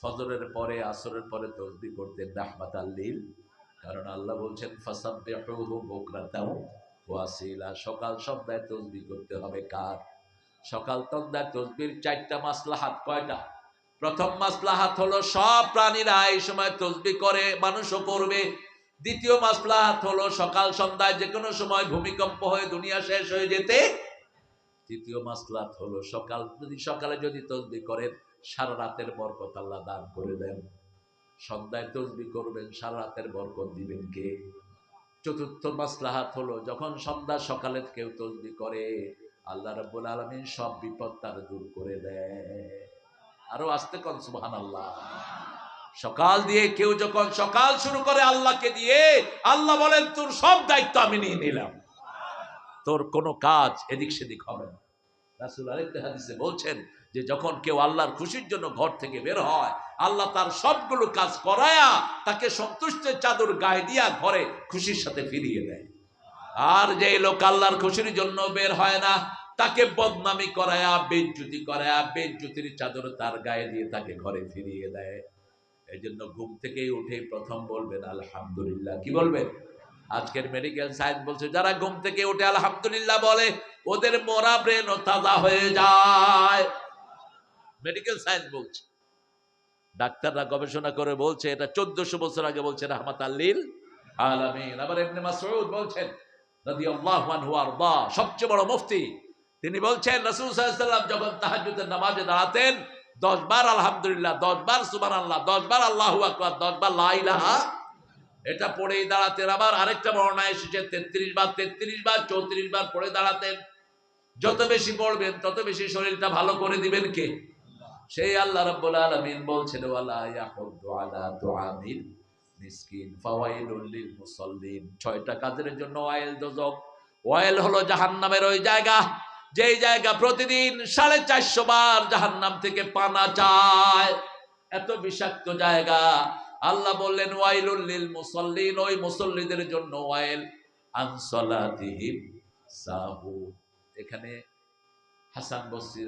ফজরের পরে, আসরের পরে তসবিহ করতেন রাহমাতাল লিল। কারণ আল্লাহ বলছেন ফাসাব্বিহুহু বুকরাতাও ওয়া আসীলা, সকাল সন্ধ্যায় তসবিহ করতে হবে। কার? সকাল সন্ধ্যায় তসবিহর চারটা মাসলাহাত। কয়টা? প্রথম মাসলাহাত হলো সব প্রাণীরা এই সময় তসবিহ করে, মানুষও করবে। দ্বিতীয় মাসলাহাত হলো সকাল সন্ধ্যায় যে কোনো সময় ভূমিকম্প হয়ে দুনিয়া শেষ হয়ে যেতে। তৃতীয় মাসলাহাত হলো সকালে যদি তসবিহ করেন সারা রাতের বরকত আল্লাহ দান করে দেন। সন্ধ্যায় তসবিহ করবেন, সারা রাতের বরকত দিবেন কে? চতুর্থ মাসলাহাত হলো যখন সন্ধ্যা সকালে কেউ তসবিহ করে আল্লাহ রাব্বুল আলামিন সব বিপদ তার দূর করে দেয়। আরো আস্তে কোন সুবহানাল্লাহ। সকাল দিয়ে কেউ যখন সকাল শুরু করে আল্লাহকে দিয়ে, আল্লাহ বলেন তোর সব দায়িত্ব আমি নিয়ে নিলাম, তোর কোনো কাজ এদিক সেদিক হবে না। রাসূল আরেকটা হাদিসে বলছেন যে যখন কেউ আল্লাহর খুশির জন্য ঘর থেকে বের হয়, আল্লাহ তার সবগুলো কাজ করায়া তাকে সন্তুষ্টের চাদর গায়ে দিয়া ঘরে খুশির সাথে ফিরিয়ে দেয়। আর যে লোক আল্লাহর খুশির জন্য বের হয় না, তাকে বদনামি করায়া, বেইজ্জতি করায়া, বেইজ্জতির চাদর তার গায়ে দিয়ে তাকে ঘরে ফিরিয়ে দেয়। এই জন্য ঘুম থেকেই উঠে প্রথম বলবেন আলহামদুলিল্লাহ। কি বলবেন? আজকের মেডিকেল সায়েন্স বলছে যারা ঘুম থেকে উঠে আলহামদুলিল্লাহ বলে ওদের মরা ব্রেনও তাজা হয়ে যায়। মেডিকেল সায়েন্স বলছে, ডাক্তাররা গবেষণা করে বলছে, এটা 1400 বছর আগে বলছে রাহমাতাল লিল আলামিন। আবার ইবনে মাসউদ বলছেন রাদিয়াল্লাহু আনহু আরদা, সবচেয়ে বড় মুফতি, তিনি বলছেন রাসূল সাল্লাল্লাহু আলাইহি ওয়াসাল্লাম যখন তাহাজ্জুদের নামাজে দাঁড়াতেন 10 বার আলহামদুলিল্লাহ, 10 বার সুবহানাল্লাহ, 10 বার আল্লাহু আকবার, 10 বার লা ইলাহা, এটা পড়েই দাঁড়াতেন। আবার আরেকটা বর্ণনায় এসেছে 33 বার, 34 বার পড়ে দাঁড়াতেন। যত বেশি পড়বেন তত বেশি শরীরটা ভালো করে দিবেন কে? সেই আল্লাহ রাব্বুল আলামিন বলছেন ওয়ালা ইয়াহুদ্দু আলা তুআমিল মিসকিন ফাওয়াইলুল লিল মুসাল্লিন। 6টা কাজের জন্য ওয়াইল দোজক। ওয়াইল হলো জাহান্নামের ওই জায়গা, যেই জায়গা প্রতিদিন 450 বার জাহান্নাম থেকে পানা চায়। এত বিষাক্ত জায়গা। আল্লাহ বললেন ওয়াইলুল লিল মুসাল্লিন, ওই মুসল্লিদের জন্য ওয়াইল। আন সালাতিহিম সাহুন। এখানে হাসান বসরি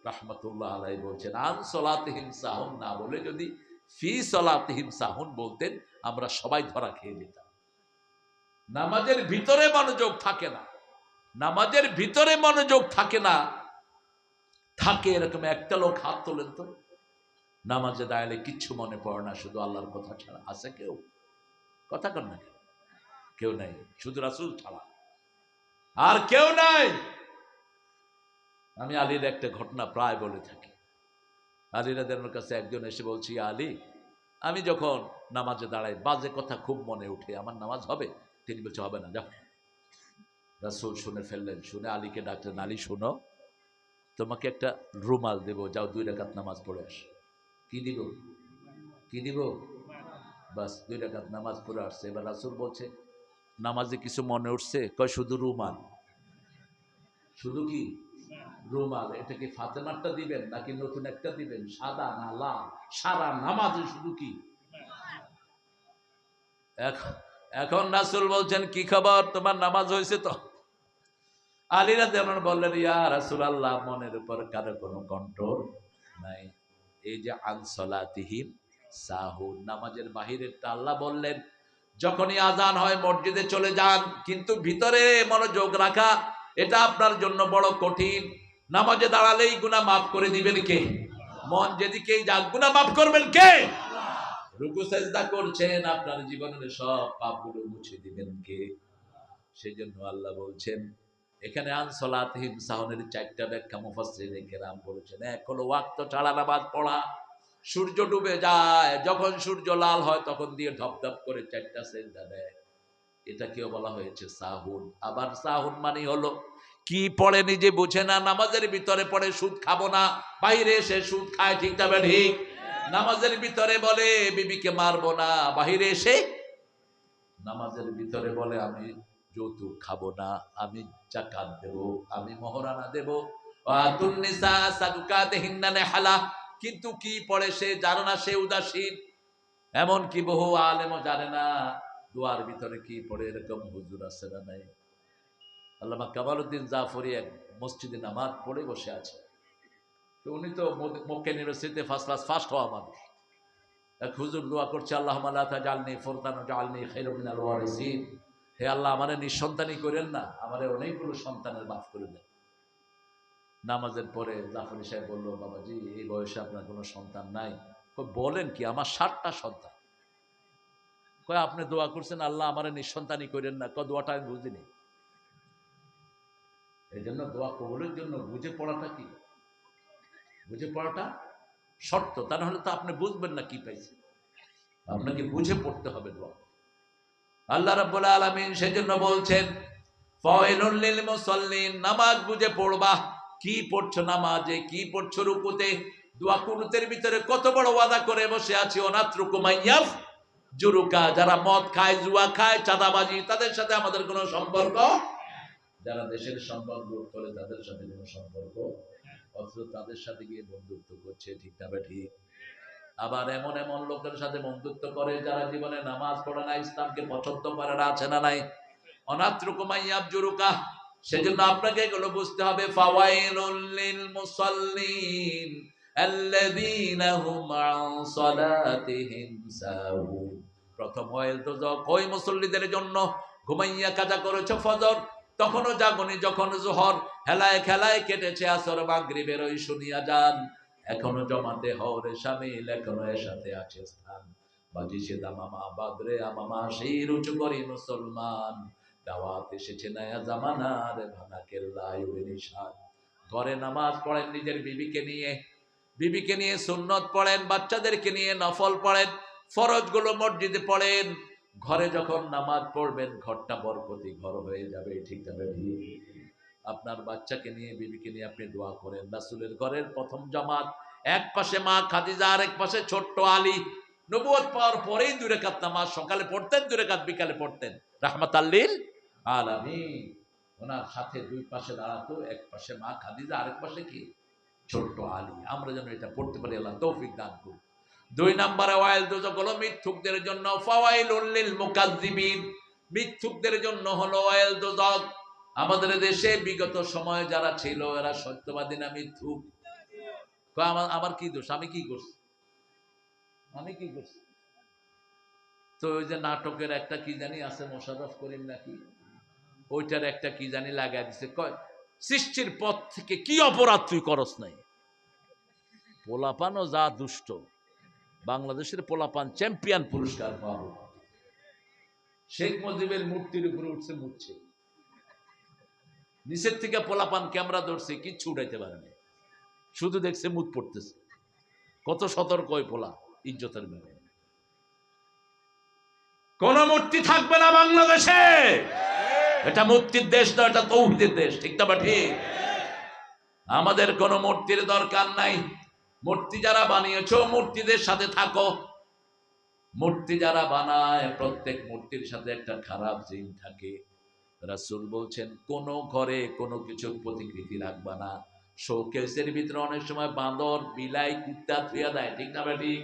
রাহমাতুল্লাহ আলাইহি বলছেন আন সলাতিহিম সাহুন না বলে যদি ফি সলাতিহিম সাহুন বলতেন আমরা সবাই ধরা খেয়ে যেতাম। নামাজের ভিতরে মনোযোগ থাকে না, নামাজের ভিতরে মনোযোগ থাকে না। থাকে এরকম একটা লোক হাত তোলেন তো। নামাজে দাঁড়ালে কিচ্ছু মনে পড়ে না, শুধু আল্লাহর কথা ছাড়া। আছে কেউ? কথা কন না, কেউ নাই, শুধু রাসূল ছাড়া আর কেউ নাই। আমি আলীর একটা ঘটনা প্রায় বলে থাকি। আলী রাদিয়াল্লাহু কাছে একজন এসে বলছি, আলী আমি যখন নামাজে দাঁড়াই বাজে কথা খুব মনে উঠে, আমার নামাজ হবে? তিনি বলছে হবে না, যাও। রাসূল শুনে ফেললেন, শুনে আলীকে ডাকলেন, আলী শুনো, তোমাকে একটা রুমাল দেব, যাও 2 রাকাত নামাজ পড়ে আস। কি দিব? কি দিব? বাস 2 রাকাত নামাজ পড়ে আসছে। এবার রাসূল বলছে নামাজে কিছু মনে উঠছে? কয় শুধু রুমাল। শুধু কি? রুমাল। এটা কি ফাতেমারটা দিবেন নাকি নতুন একটা দিবেন? সাদা না লাল? সারা নামাজে শুধু কি? এখন রাসূল বলছেন কি খবর, তোমার নামাজ হয়েছে তো? আলী রাদিয়াল্লাহু আনহু বললেন ইয়া রাসূলুল্লাহ মনের উপর কারো কোনো কন্ট্রোল নাই। এই যে আন সলাতিহিম সাহুন, নামাজের বাহিরেরটা আল্লাহ বললেন যখনই আজান হয় মসজিদে চলে যান, কিন্তু ভিতরে মনোযোগ রাখা এটা আপনার জন্য বড় কঠিন। নামাজে দাঁড়ালেই গুনাহ মাফ করে দিবেন কে? মন যেদিকেই যাক গুনাহ মাফ করবেন কে? রুকু সেজদা করছেন, আপনার জীবনের সব পাপগুলো মুছে দিবেন কে? সেজন্য আল্লাহ বলছেন এখানে আন সলাতিহিম সাহুনের 4টা ব্যাখ্যা মুফাসসিরিনে কেরাম বলেছেন। এক হলো ওয়াক্ত ছাড়া নামাজ পড়া। সূর্য ডুবে যায়, যখন সূর্য লাল হয় তখন দিয়ে ঢপঢপ করে 4টা সেজদা দেয়, এটাকেও বলা হয়েছে সাহুন। আবার সাহুন মানে হলো কি পড়ে নিজে বুঝে না, নামাজের ভিতরে পড়ে সুদ খাবো না, বাইরে এসে সুদ খায়, ঠিক না ঠিক? নামাজের ভিতরে বলে বিবিকে মারবো না, বাহিরে এসে নামাজের ভিতরে বলে আমি যৌতুক খাবো না, আমি যাকাত দেব, আমি মহরানা দেব। কিন্তু কি পড়ে সে জানে না, সে উদাসীন। এমন কি বহু আলেমও জানে না দোয়ার ভিতরে কি পড়ে, এরকম হুজুর আছে না নাই? আল্লামা কামালউদ্দিন জাফরি এক মসজিদে নামাজ পড়ে বসে আছে। তো উনি তো মক্কা ইউনিভার্সিটিতে ফার্স্ট হওয়া মানুষ। এক হুজুর দোয়া করছে, আল্লাহুম্মা লা তাজআলনি ফুরতান ওয়াজআলনি খায়রাম মিনাল ওয়ারিসিন। হে আল্লাহ, আমারে নিঃসন্তানই করেন না, আমারে অনেকগুলো সন্তানের বাপ করে দেন। নামাজের পরে জাফরি সাহেব বলল, বাবাজি এই বয়সে আপনার কোনো সন্তান নাই? বলেন কি, আমার 7টা সন্তান। কয় আপনি দোয়া করছেন আল্লাহ আমারে নিঃসন্তানই করেন না। দোয়াটা আমি বুঝিনি। এই জন্য দোয়া কবুলের জন্য বুঝে পড়াটা কি, বুঝে পড়াটা শর্ত। তা না হলে তো আপনি বুঝবেন না কি পাইছেন। আপনাকে বুঝে পড়তে হবে দোয়া। আল্লাহ রাব্বুল আলামিন সেজন্য বলছেন, ফাওয়াইলুল লিল মুসাল্লিন, নামাজ বুঝে পড়বা। কি পড়ছো নামাজে, কি পড়ছো রুকুতে, দোয়া কুনুতের ভিতরে কত বড় ওয়াদা করে বসে আছি। অনাত্রুকু মাইয়াফ জুরুকা, যারা মদ খায়, জুয়া খায়, চাঁদাবাজি, তাদের সাথে আমাদের কোনো সম্পর্ক। যারা দেশের সম্পদ লুট করে তাদের সাথে কোনো সম্পর্ক, অথচ তাদের সাথে গিয়ে বন্ধুত্ব করছে। ঠিক না ঠিক? আবার এমন এমন লোকের সাথে বন্ধুত্ব করে যারা জীবনে নামাজ পড়ে না, ইসলামকে পছন্দ করে না, আছে না নাই? অনাত্রুকু মাইয়াফ জুরুকা। সেজন্য আপনাকে এগুলো বুঝতে হবে। ফাওয়াইলুল লিল মুসাল্লিন আল্লাযীনা হুম আন সালাতিহিম সাহুন। প্রথম ওয়াইল দোজক ওই মুসল্লিদের জন্য, ঘুমাইয়া কাজা করেছো ফজর, তখনও জাগনি, যখন যোহর হেলায় খেলায় কেটেছে আসর, মাগরিবের ওই শুনিয়া যান, এখনো জমাতে হরে শামিল, এখনো এর সাথে আছে স্থান। বাজি সে দামামা বাদরে আমামা, সেই রুচু করি মুসলমান, দাওয়াত এসেছে নয়া জামানার ভাঙা কেল্লায় ওই নিশান। ঘরে নামাজ পড়েন নিজের বিবিকে নিয়ে সুন্নত পড়েন, বাচ্চাদেরকে নিয়ে নফল পড়েন, ফরজগুলো মসজিদে পড়েন। ঘরে যখন নামাজ পড়বেন ঘরটা বরকতি ঘর হয়ে যাবে। ঠিক যাবে ঠিক? আপনার বাচ্চাকে নিয়ে, বিবিকে নিয়ে আপনি দোয়া করেন। রাসূলের ঘরের প্রথম জামাত, এক পাশে মা খাদিজা, আর এক পাশে ছোট্ট আলী। নবুয়ত পাওয়ার পরেই 2 রাকাত নামাজ সকালে পড়তেন, 2 রাকাত বিকালে পড়তেন, রাহমাতাল লিল আলামিন। ওনার সাথে 2 পাশে দাঁড়াতো, এক পাশে মা খাদিজা, আরেক পাশে কি? ছোট্ট আলী। আমরা যেন এটা পড়তে পারি, আল্লাহ তৌফিক দান করুন। 2 নম্বরে ওয়াইল দোজক হলো মিথ্যুকদের জন্য। ফাওয়াইলুল লিল মুকাজ্জিবিন, মিথ্যুকদের জন্য হলো ওয়াইল দোজক। আমাদের দেশে বিগত সময়ে যারা ছিল এরা সত্যবাদী না মিথ্যুক? আমার কি দোষ? আমি কি করছি? তো ওই যে নাটকের একটা কি জানি আছে, মোশাররফ করিম নাকি, ওইটার একটা কি জানি লাগাই দিছে, কয় সৃষ্টির পথ থেকে কি অপরাধ তুই করস নাই। পোলাপানও যা দুষ্ট, বাংলাদেশের পোলাপান চ্যাম্পিয়ন পুরস্কার পাবো। শেখ মুজিবের মূর্তির উপরে উঠছে, মুছছে, নিচের থেকে পোলাপান ক্যামেরা ধরছে, কিচ্ছু উঠাইতে পারে না, শুধু দেখছে মুত পড়তেছে। কত সতর্ক ওই পোলা, ইজ্জতের ব্যাপারে। কোন মূর্তি থাকবে না বাংলাদেশে। এটা মুক্তির দেশ না, এটা তৌহিদের দেশ। ঠিক না ঠিক? আমাদের কোন মূর্তির দরকার নাই। মূর্তি যারা বানিয়েছো, মূর্তিদের সাথে থাকো। মূর্তি যারা বানায়, প্রত্যেক মূর্তির সাথে একটা খারাপ জিন থাকে। রাসূল বলছেন কোন ঘরে কোনো কিছুর প্রতিকৃতি রাখবা না। শোকেসের ভিতরে অনেক সময় বাঁদর, বিলাই, কুত্তা থুইয়া দেয়। ঠিক না ঠিক?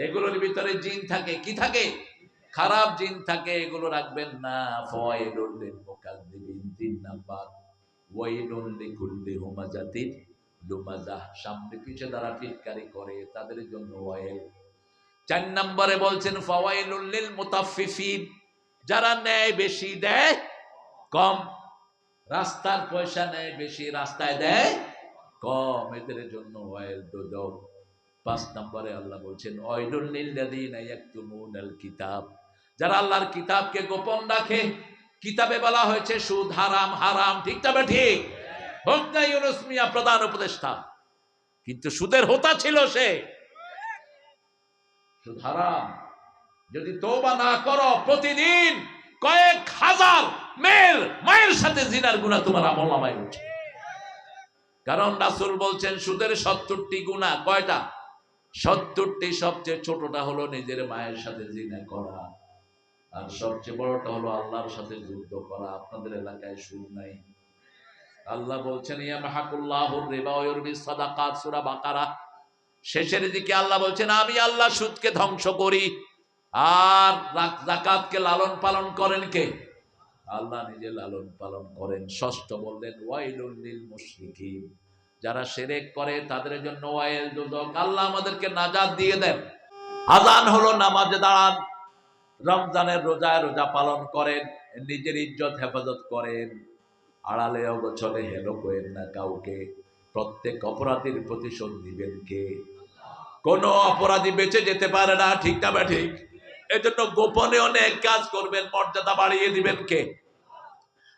এগুলোর ভিতরে জিন থাকে। কি থাকে? খারাপ জিন থাকে, এগুলো রাখবেন না। ফাওয়াইলুল লিল মুকাজ্জিবিন। 3 নাম্বার, ওয়াইলুল লিকুল্লি হুমাযাতিন লুমাযাহ, সামনে পিছে যারা টিটকারি করে তাদের জন্য ওয়াইল। 4 নম্বরে বলছেন ফাওয়াইলুল লিল মুতাফফিফিন, যারা নেয় বেশি দেয় কম। রাস্তার পয়সা নেয় বেশি, রাস্তায় দেয় কম, এদের জন্য ওয়াইল দোজখ। 5 নম্বরে আল্লাহ বলছেন ওয়াইলুল লিল্লাযিনা ইয়াকতুমুনাল কিতাব, যারা আল্লাহর কিতাবকে গোপন রাখে। কিতাবে বলা হয়েছে সুদ হারাম, হারাম। ঠিক তবে ঠিক? হোক না ইউনূস মিয়া প্রধান উপদেষ্টা, কিন্তু সুদের হোতা ছিল সে। সুদ হারাম। যদি তওবা না করো, প্রতিদিন কয়েক হাজার মায়ের সাথে জিনার গুনাহ তোমার আমলনামায় উঠে। কারণ রাসূল বলছেন সুদের 70টি গুনাহ। কয়টা? 70টি। সবচেয়ে ছোটটা হলো নিজের মায়ের সাথে জিনা করা, আর সবচেয়ে বড়টা হলো আল্লাহর সাথে যুদ্ধ করা। আপনাদের এলাকায় সুদ নাই। আল্লাহ বলছেন ইয়ামহাকুল্লাহুর রিবা ওয়া ইউরবিস সাদাকাত, সূরা বাকারা শেষের দিকে আল্লাহ বলছেন আমি আল্লাহ সুদকে ধ্বংস করি। আর যাকাতকে লালন পালন করেন কে? আল্লাহ নিজে লালন পালন করেন। ষষ্ঠ বললেন ওয়াইলুল লিল মুশরিকিন, যারা শিরক করে তাদের জন্য ওয়াইল, দুজক। আল্লাহ আমাদেরকে নাজাত দিয়ে দেন। আযান হলো, নামাজে দাঁড়ান, রমজানের রোজায় রোজা পালন করেন, নিজের ইজ্জত হেফাজত করেন, আড়ালে অগোছলে হেলো করেন না কাউকে। প্রত্যেক অপরাধীর প্রতিশোধ দিবেন কে? কোন অপরাধী বেঁচে যেতে পারে না, ঠিক না ঠিক? এজন্য গোপনে অনেক কাজ করবেন, মর্যাদা বাড়িয়ে দিবেন কে?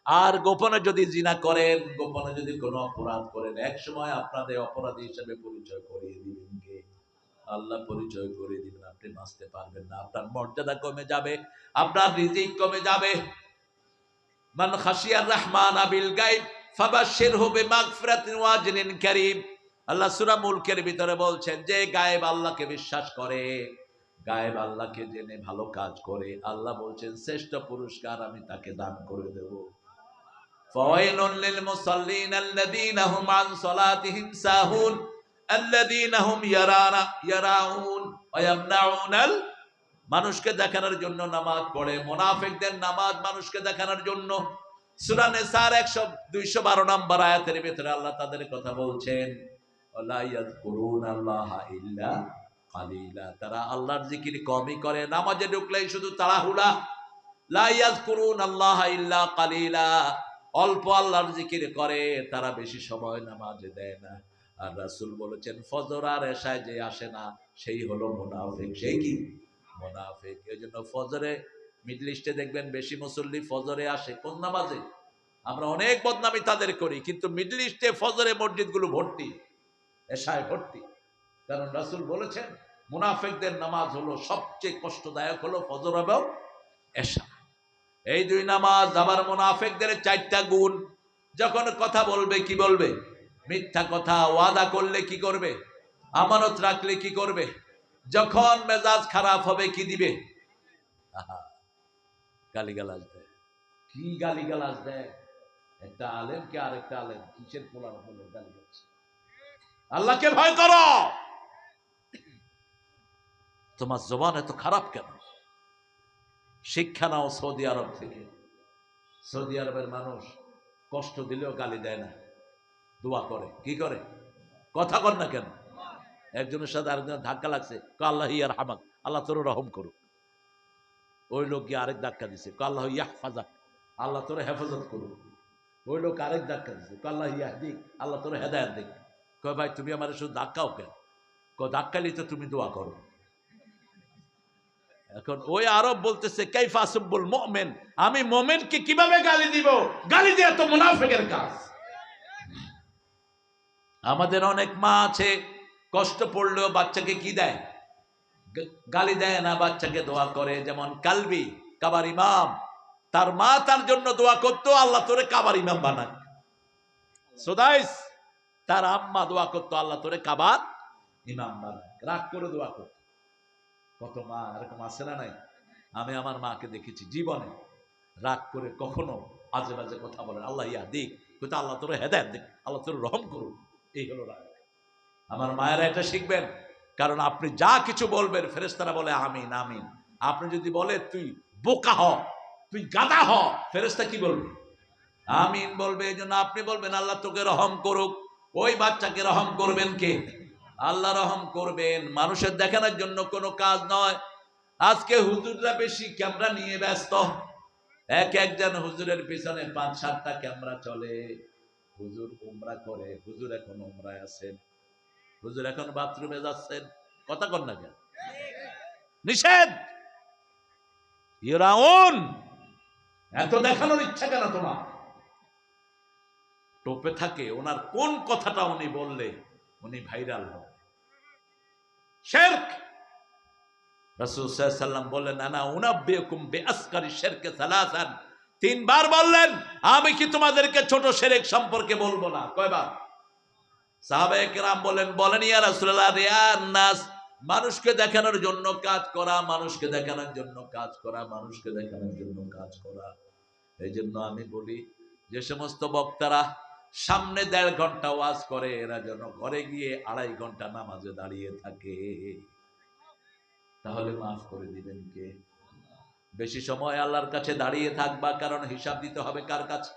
আর গোপনে যদি জিনা করেন, গোপনে যদি কোনো অপরাধ করেন, এক সময় আপনাদের অপরাধী হিসেবে পরিচয় করিয়ে দিবেন কে? আল্লাহ পরিচয় করে দিবেন। আপনি বাঁচতে পারবেন না, আপনার মর্যাদা কমে যাবে, আপনার রিজিক কমে যাবে। মান খাশিয়ার রহমান বিল গায়ব ফাবাশশিরহু বিমাগফিরাতিন ওয়া আজরিন কারীম। আল্লাহ সূরা মুলকের ভিতরে বলছেন, যে গায়েব আল্লাহকে বিশ্বাস করে, গায়েব আল্লাহকে জেনে ভালো কাজ করে, আল্লাহ বলছেন শ্রেষ্ঠ পুরস্কার আমি তাকে দান করে দেব। ফাওয়াইলুন লিল মুসাল্লিন আল্লাযীনা হুম আন সালাতিহিম সাহুন আল্লাযীনা হুম ইয়ারাউন ওয়া ইয়ামনাউনাল। মানুষকে দেখানোর জন্য নামাজ পড়ে, মুনাফিকদের নামাজ মানুষকে দেখানোর জন্য। সূরা নিসার 212 নম্বর আয়াতের ভিতরে আল্লাহ তাদের কথা বলছেন, ওয়ালা ইয়াযকুরুনাল্লাহা ইল্লা কালিলা, তারা আল্লাহর জিকির কমই করে, নামাজে ঢুকলেই শুধু তাড়াহুড়া। লা ইয়াযকুরুনাল্লাহা ইল্লা কালিলা, অল্প আল্লাহর জিকির করে, তারা বেশি সময় নামাজে দেয় না। আর রাসূল বলেছেন, ফজর আর এশায় যে আসে না সেই হলো মুনাফিক। সেই কি? মুনাফিক। এজন্য ফজরে, মিডল ইস্টে দেখবেন বেশি মুসল্লি ফজরে আসে কোন নামাজে? আমরা অনেক বদনামি তাদের করি, কিন্তু মিডল ইস্টে ফজরে মসজিদগুলো ভর্তি, এশায় ভর্তি। কারণ রাসূল বলেছেন মুনাফিকদের নামাজ হলো সবচেয়ে কষ্টদায়ক, হলো ফজর এবং এশা। এই দুই নামাজ। আবার মুনাফিকদের 4টা গুণ। যখন কথা বলবে কি বলবে? মিথ্যা কথা। ওয়াদা করলে কি করবে? আমানত রাখলে কি করবে? যখন মেজাজ খারাপ হবে কি দিবে? গালিগালাজ দেয়। কি গালিগালাজ দেয়! একটা আলেমকে আরেকটা আলেম কিসের পোলার হলো গালি দিচ্ছে। আল্লাহকে ভয় করো। তোমার জবান এত খারাপ কেন? শিক্ষা নাও সৌদি আরব থেকে। সৌদি আরবের মানুষ কষ্ট দিলেও গালি দেয় না, দোয়া করে। কি করে? কথা কর না কেন? একজনের সাথে আরেকজনের ধাক্কা লাগছে, আল্লাহ ইয়ার হামাক, আল্লাহ তোর রহম করুক। ওই লোক গিয়ে আরেক ধাক্কা দিছে, আল্লাহ ইয়াহফাজাক, আল্লাহ তোর হেফাজত করুক। ওই লোক আরেক ধাক্কা দিছে, আল্লাহ ইয়াহদিক, আল্লাহ তোর হেদায়েত দিক। কয় ভাই তুমি আমার শুধু ধাক্কাও কেন? ধাক্কালি তো তুমি দোয়া করো। এখন ওই আরব বলতেছে কাইফা আসুবুল মুমিন, আমি মুমিনকে কিভাবে গালি দিব? গালি দেয়া তো মুনাফিকের কাজ। আমাদের অনেক মা আছে, কষ্ট পড়লেও বাচ্চাকে কি দেয়? গালি দেয় না, বাচ্চাকে দোয়া করে। যেমন কালবি, কাবার ইমাম, তার মা তার জন্য দোয়া করতো, আল্লাহ তোরে কাবার ইমাম বানাক। সুদাইস, তার আম্মা দোয়া করতো, আল্লাহ তোরে কাবার ইমাম বানাক। রাগ করে দোয়া করতো। কত মা এরকম আছে না নাই? আমি আমার মাকে দেখেছি জীবনে রাগ করে কখনো আজে বাজে কথা বলেন, আল্লাহ ইয়া দিক, কিন্তু আল্লাহ তোর হেদায়েত দিক, আল্লাহ তোর রহম করুন। এই হলো রাগ। আমার মায়েরা এটা শিখবেন, কারণ আপনি যা কিছু বলবেন ফেরেশতারা বলে আমিন আমিন। আপনি যদি বলে তুই বোকা হ, তুই গাদা হ, ফেরেশতা কি বলবে? আমিন বলবে। এই জন্য আপনি বলবেন আল্লাহ তোকে রহম করুক। ওই বাচ্চাকে রহম করবেন কে? আল্লাহ রহম করবেন। মানুষের দেখানোর জন্য কোনো কাজ নয়। আজকে হুজুররা বেশি ক্যামেরা নিয়ে ব্যস্ত। একজন হুজুরের পিছনে 5-7টা ক্যামেরা চলে। হুজুর উমরা করে, হুজুর এখন উমরায় আছেন, হুজুর এখন বাথরুমে যাচ্ছেন। কথা কন না কেন? নিষেধ। ইরাউন, এত দেখানোর ইচ্ছা কেন তোমার? টোপে থাকে ওনার কোন কথাটা উনি বললে উনি ভাইরাল হবে। শিরক। রাসূল সাল্লাল্লাহু আলাইহি ওয়াসাল্লাম বললেন আনা উনাব্বিউকুম বিআসগারি শিরকে সালাসান, 3 বার বললেন আমি কি তোমাদেরকে ছোট শিরক সম্পর্কে বলবো না? কয়বার? সাহাবায়ে কেরাম বলেন ইয়া রাসূলুল্লাহ, রিয়ান নাস, মানুষকে দেখানোর জন্য কাজ করা, মানুষকে দেখানোর জন্য কাজ করা, মানুষকে দেখানোর জন্য কাজ করা। এই জন্য আমি বলি যে সমস্ত বক্তারা সামনে 1.5 ঘন্টা ওয়াজ করে, এরা যেন ঘরে গিয়ে 2.5 ঘন্টা নামাজে দাঁড়িয়ে থাকে। তাহলে মাফ করে দিবেন কে? বেশি সময় আল্লাহর কাছে দাঁড়িয়ে থাকবা, কারণ হিসাব দিতে হবে কার কাছে?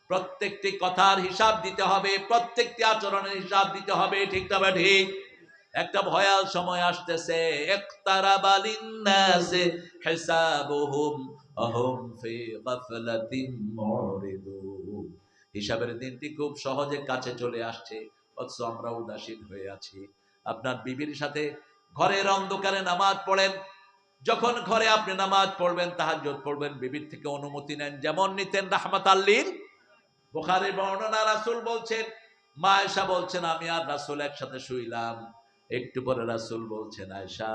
প্রত্যেকটি কথার হিসাব দিতে হবে, প্রত্যেকটি আচরণের হিসাব দিতে হবে, ঠিক না বা ঠিক? একটা ভয়াল সময় আসতেছে, ইকতারাবা লিন্নাসি হিসাবুহুম আহুম ফি গাফলাতিন মুরিদুন। হিসাবের দিনটি খুব সহজে কাছে চলে আসছে, অথচ আমরা উদাসীন হয়ে আছি। আপনার বিবির সাথে ঘরের অন্ধকারে নামাজ পড়েন, যখন ঘরে আপনি নামাজ পড়বেন, তাহাজ্জুদ পড়বেন, বিবির থেকে অনুমতি নেন, যেমন নিতেন রাহমাতাল লিল। বুখারীর বর্ণনা, রাসূল বলছেন, মা আয়েশা বলছেন, আমি আর রাসূল একসাথে শুইলাম। একটু পরে রাসূল বলছেন, আয়েশা,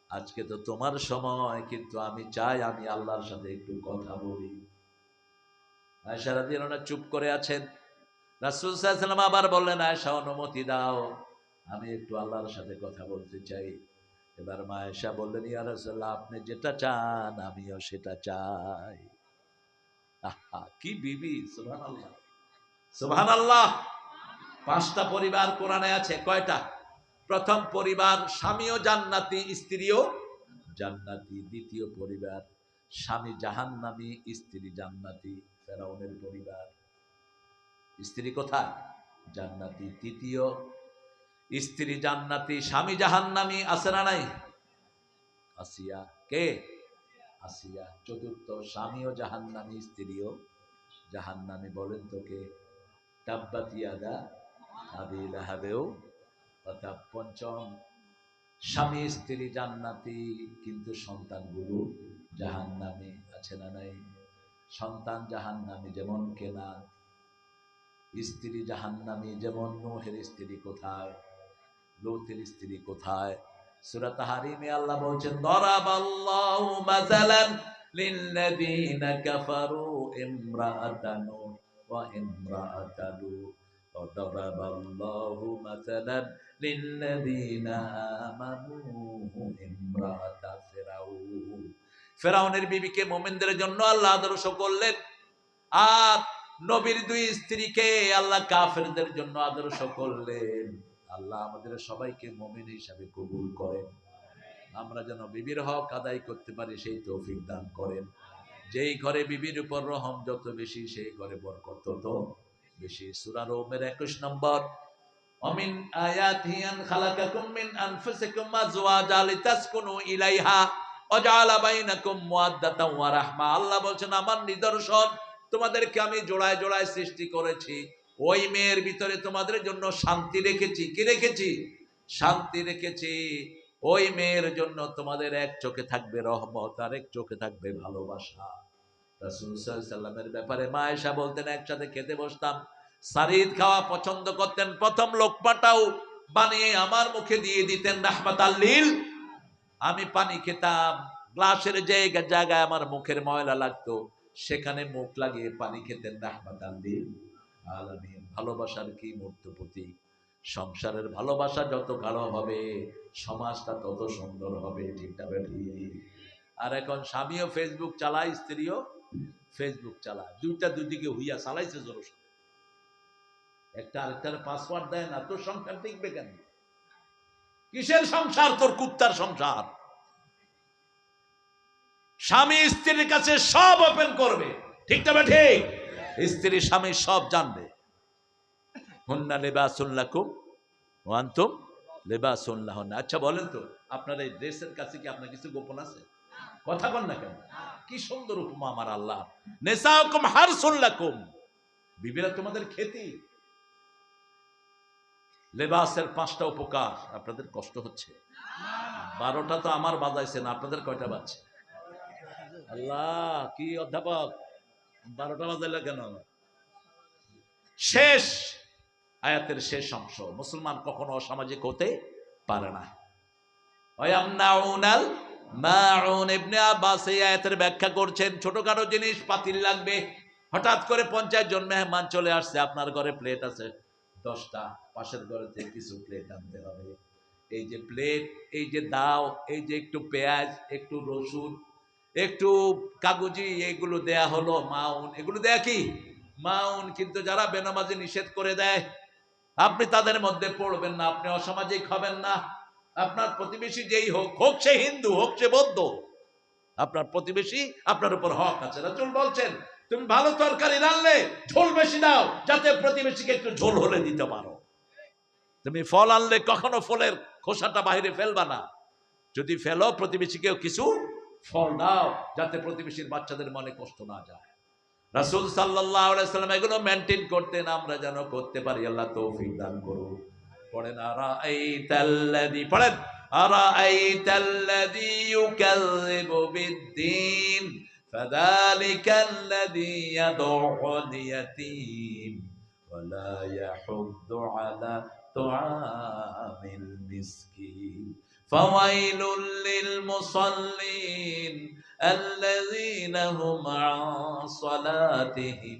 আজকে তো তোমার সময়, কিন্তু আমি চাই আমি আল্লাহর সাথে একটু কথা বলি। আয়েশা রাদিয়াল্লাহু আনহা চুপ করে আছেন। রাসূল সাল্লাল্লাহু আলাইহি ওয়াসাল্লাম আবার বললেন, আয়েশা অনুমতি দাও, আমি একটু আল্লাহর সাথে কথা বলতে চাই। এবার মা আয়েশা বললেন, ইয়া রাসূলুল্লাহ, আপনি যেটা চান আমিও সেটা চাই। আহা, কি বিবি! সুবহানাল্লাহ, সুবহানাল্লাহ। 5টা পরিবার কোরআনে আছে, কয়টা? প্রথম পরিবার, স্বামীও জান্নাতি, স্ত্রীও জান্নাতি। দ্বিতীয় পরিবার, স্বামী জাহান্নামী, স্ত্রী জান্নাতি। ফেরাউনের পরিবার, স্ত্রী কোথায়? জান্নাতি। তৃতীয়, স্ত্রী জান্নাতি, স্বামী জাহান্নামী, আছে না নাই? আসিয়া। কে? আসিয়া। চতুর্থ, স্বামীও জাহান্নামী, স্ত্রীও জাহান্নামী। বলেন তো কে? তাব্বাত ইয়াদা আবি লাহাবেও কথা। পঞ্চম, স্বামী স্ত্রী জান্নাতি, কিন্তু সন্তানগুলো জাহান্নামী, আছে না নাই? সন্তান জাহান্নামী, যেমন কেনান। স্ত্রী জাহান্নামী, যেমন নূহের স্ত্রী কোথায়? লূতের স্ত্রী কোথায়? সূরা তাহরিমে আল্লাহ বলছেন, দরাবাল্লাহু মাসালান লিল্লাযীনা কাফারু ইমরাআতা নূহ ওয়া ইমরাআতা লূত। দরাবাল্লাহু মাসালান লিল্লাযীনা আমানু ইমরাআতা ফিরাউন। ফিরাউনের বিবিকে মুমিনদের জন্য আল্লাহ আদর্শ করলেন, আর নবীর 2 স্ত্রীকে আল্লাহ কাফেরদের জন্য আদর্শ করলেন। আল্লাহ আমাদের সবাইকে মুমিন হিসাবে কবুল করেন, আমরা যেন বিবির হক আদায় করতে পারি সেই তৌফিক দান করেন। যেই ঘরে বিবির উপর রহম যত বেশি, সেই ঘরে বরকত তত বেশি। সূরা রুমের 21 নম্বর, অমিন আয়াতিহি আন খালাকাকুম মিন আনফুসিকুম আজওয়াজা লিতাসকুনু ইলাইহা ওয়া জাআলা বাইনাকুম মুওয়াদ্দাতাও ওয়া রাহমা। আল্লাহ বলেন, আমার নিদর্শন, তোমাদেরকে আমি জোড়ায় জোড়ায় সৃষ্টি করেছি, ওই মেয়ের ভিতরে তোমাদের জন্য শান্তি রেখেছি। কি রেখেছি? শান্তি রেখেছি। ওই মেয়ের জন্য তোমাদের এক চোখে থাকবে রহমত, আর এক চোখে থাকবে ভালোবাসা। রাসূল সাল্লাল্লাহু আলাইহি ওয়াসাল্লামের ব্যাপারে মা আয়েশা বলতেন, একসাথে খেতে বসতাম, সারিদ খাওয়া পছন্দ করতেন, প্রথম লোকমাটাও বানিয়ে আমার মুখে দিয়ে দিতেন রাহমাতাল লিল। আমি পানি খেতাম, গ্লাসের জায়গায় আমার মুখের ময়লা লাগতো, সেখানে মুখ লাগিয়ে পানি খেতেন রাহমাতাল লিল আলামিন। ভালোবাসার কি মূর্ত প্রতীক! সংসারের ভালোবাসা যত গাঢ় হবে, সমাজটা তত সুন্দর হবে, ঠিক না ঠিক? আর এখন স্বামীও ফেসবুক চালায়, স্ত্রীও ফেসবুক চালায়, দুইটা দুদিকে হইয়া চালাইছে জোর। একটা আরেকটার পাসওয়ার্ড দেয় না, তোর সংসার টিকবে কেন? কিসের সংসার? তোর কুত্তার সংসার। স্বামী স্ত্রীর কাছে সব ওপেন করবে, ঠিক না ঠিক? স্ত্রী স্বামী সব জানবে। হুন্না লিবাসুল লাকুম ওয়া আনতুম লিবাসুল লাহুন্না। আচ্ছা বলেন তো, আপনার এই ড্রেসের কাছে কি আপনার কিছু গোপন আছে? কথা বল না কেন? কি সুন্দর উপমা আমার আল্লাহ। নিসাউকুম হারসুল লাকুম, বিবিরা তোমাদের খেতি। লেবাসের 5টা উপকার। আপনাদের কষ্ট হচ্ছে? 12টা তো আমার বাজাইছেন, আপনাদের কয়টা বাজছে? আল্লাহ, কি অধ্যাপক, 12টা বাজাইলে কেন? শেষ আয়াতের শেষ অংশ, মুসলমান কখনো অসামাজিক হতে পারে না। ওয়ায়ামনাউনাল মাউন। ইবনে আব্বাস এই আয়াতের ব্যাখ্যা করছেন, ছোটখাটো জিনিস পাতিল লাগবে, হঠাৎ করে 50 জন মেহমান চলে আসছে, আপনার ঘরে প্লেট আছে 10টা, পাশের ঘরে থেকে কিছু প্লেট আনতে হবে। এই যে প্লেট, এই যে দাও, এই যে একটু পেঁয়াজ, একটু রসুন, একটু কাগজি, এগুলো দেয়া হলো মাউন। এগুলো দেয়া কি? মাউন। কিন্তু যারা বেনামাজি নিষেধ করে দেয়, আপনি তাদের মধ্যে পড়বেন না, আপনি অসামাজিক হবেন না। আপনার প্রতিবেশী যেই হোক, হোক সে হিন্দু, হোক সে বৌদ্ধ, আপনার প্রতিবেশী আপনার উপর হক আছে। রাসূল বলছেন তুমি ভালো তরকারি রান্নলে ঝোল বেশি দাও, যাতে প্রতিবেশীকে একটু ঝোল হলে দিতে পারো। তুমি ফল আনলে কখনো ফলের খোসাটা বাইরে ফেলবা না, যদি ফেলো প্রতিবেশীকেও কিছু ফল দাও, যাতে প্রতিবেশীর বাচ্চাদের মনে কষ্ট না যায়। রাসূল সাল্লাল্লাহু আলাইহি সাল্লাম এগুলো মেইনটেইন করতেন, আমরা যেন করতে পারি। আল্লাহ তৌফিক দান করুন। পড়েন আরাআইতাল্লাযী, পড়েন আরাআইতাল্লাযী ইউকাযযিবু বিদ্দীন ফাযালিকাল্লাযী ইয়াদউল ইয়াতীম ওয়া লা ইয়াহুদ্দু আলা তুআমিল মিসকিন ফাওয়াইলুল লিল মুসাল্লিন الذين هم عن صلاتهم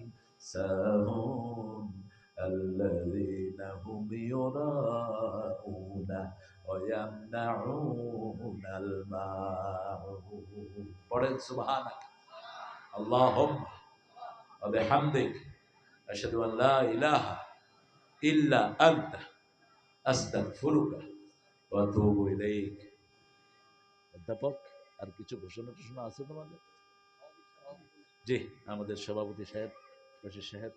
ساهون الذين هم يراءون ويمنعون الماعون পড়েন সুবহানাক আল্লাহুম্মা ওয়া বিহামদিক আশহাদু আন লা ইলাহা ইল্লা আনতা আস্তাগফিরুকা ওয়া আতুবু ইলাইক। অধ্যাপক আর কিছু ঘোষণা টোষণা আছে তোমাদের? জি, আমাদের সভাপতি সাহেব, বশির সাহেব।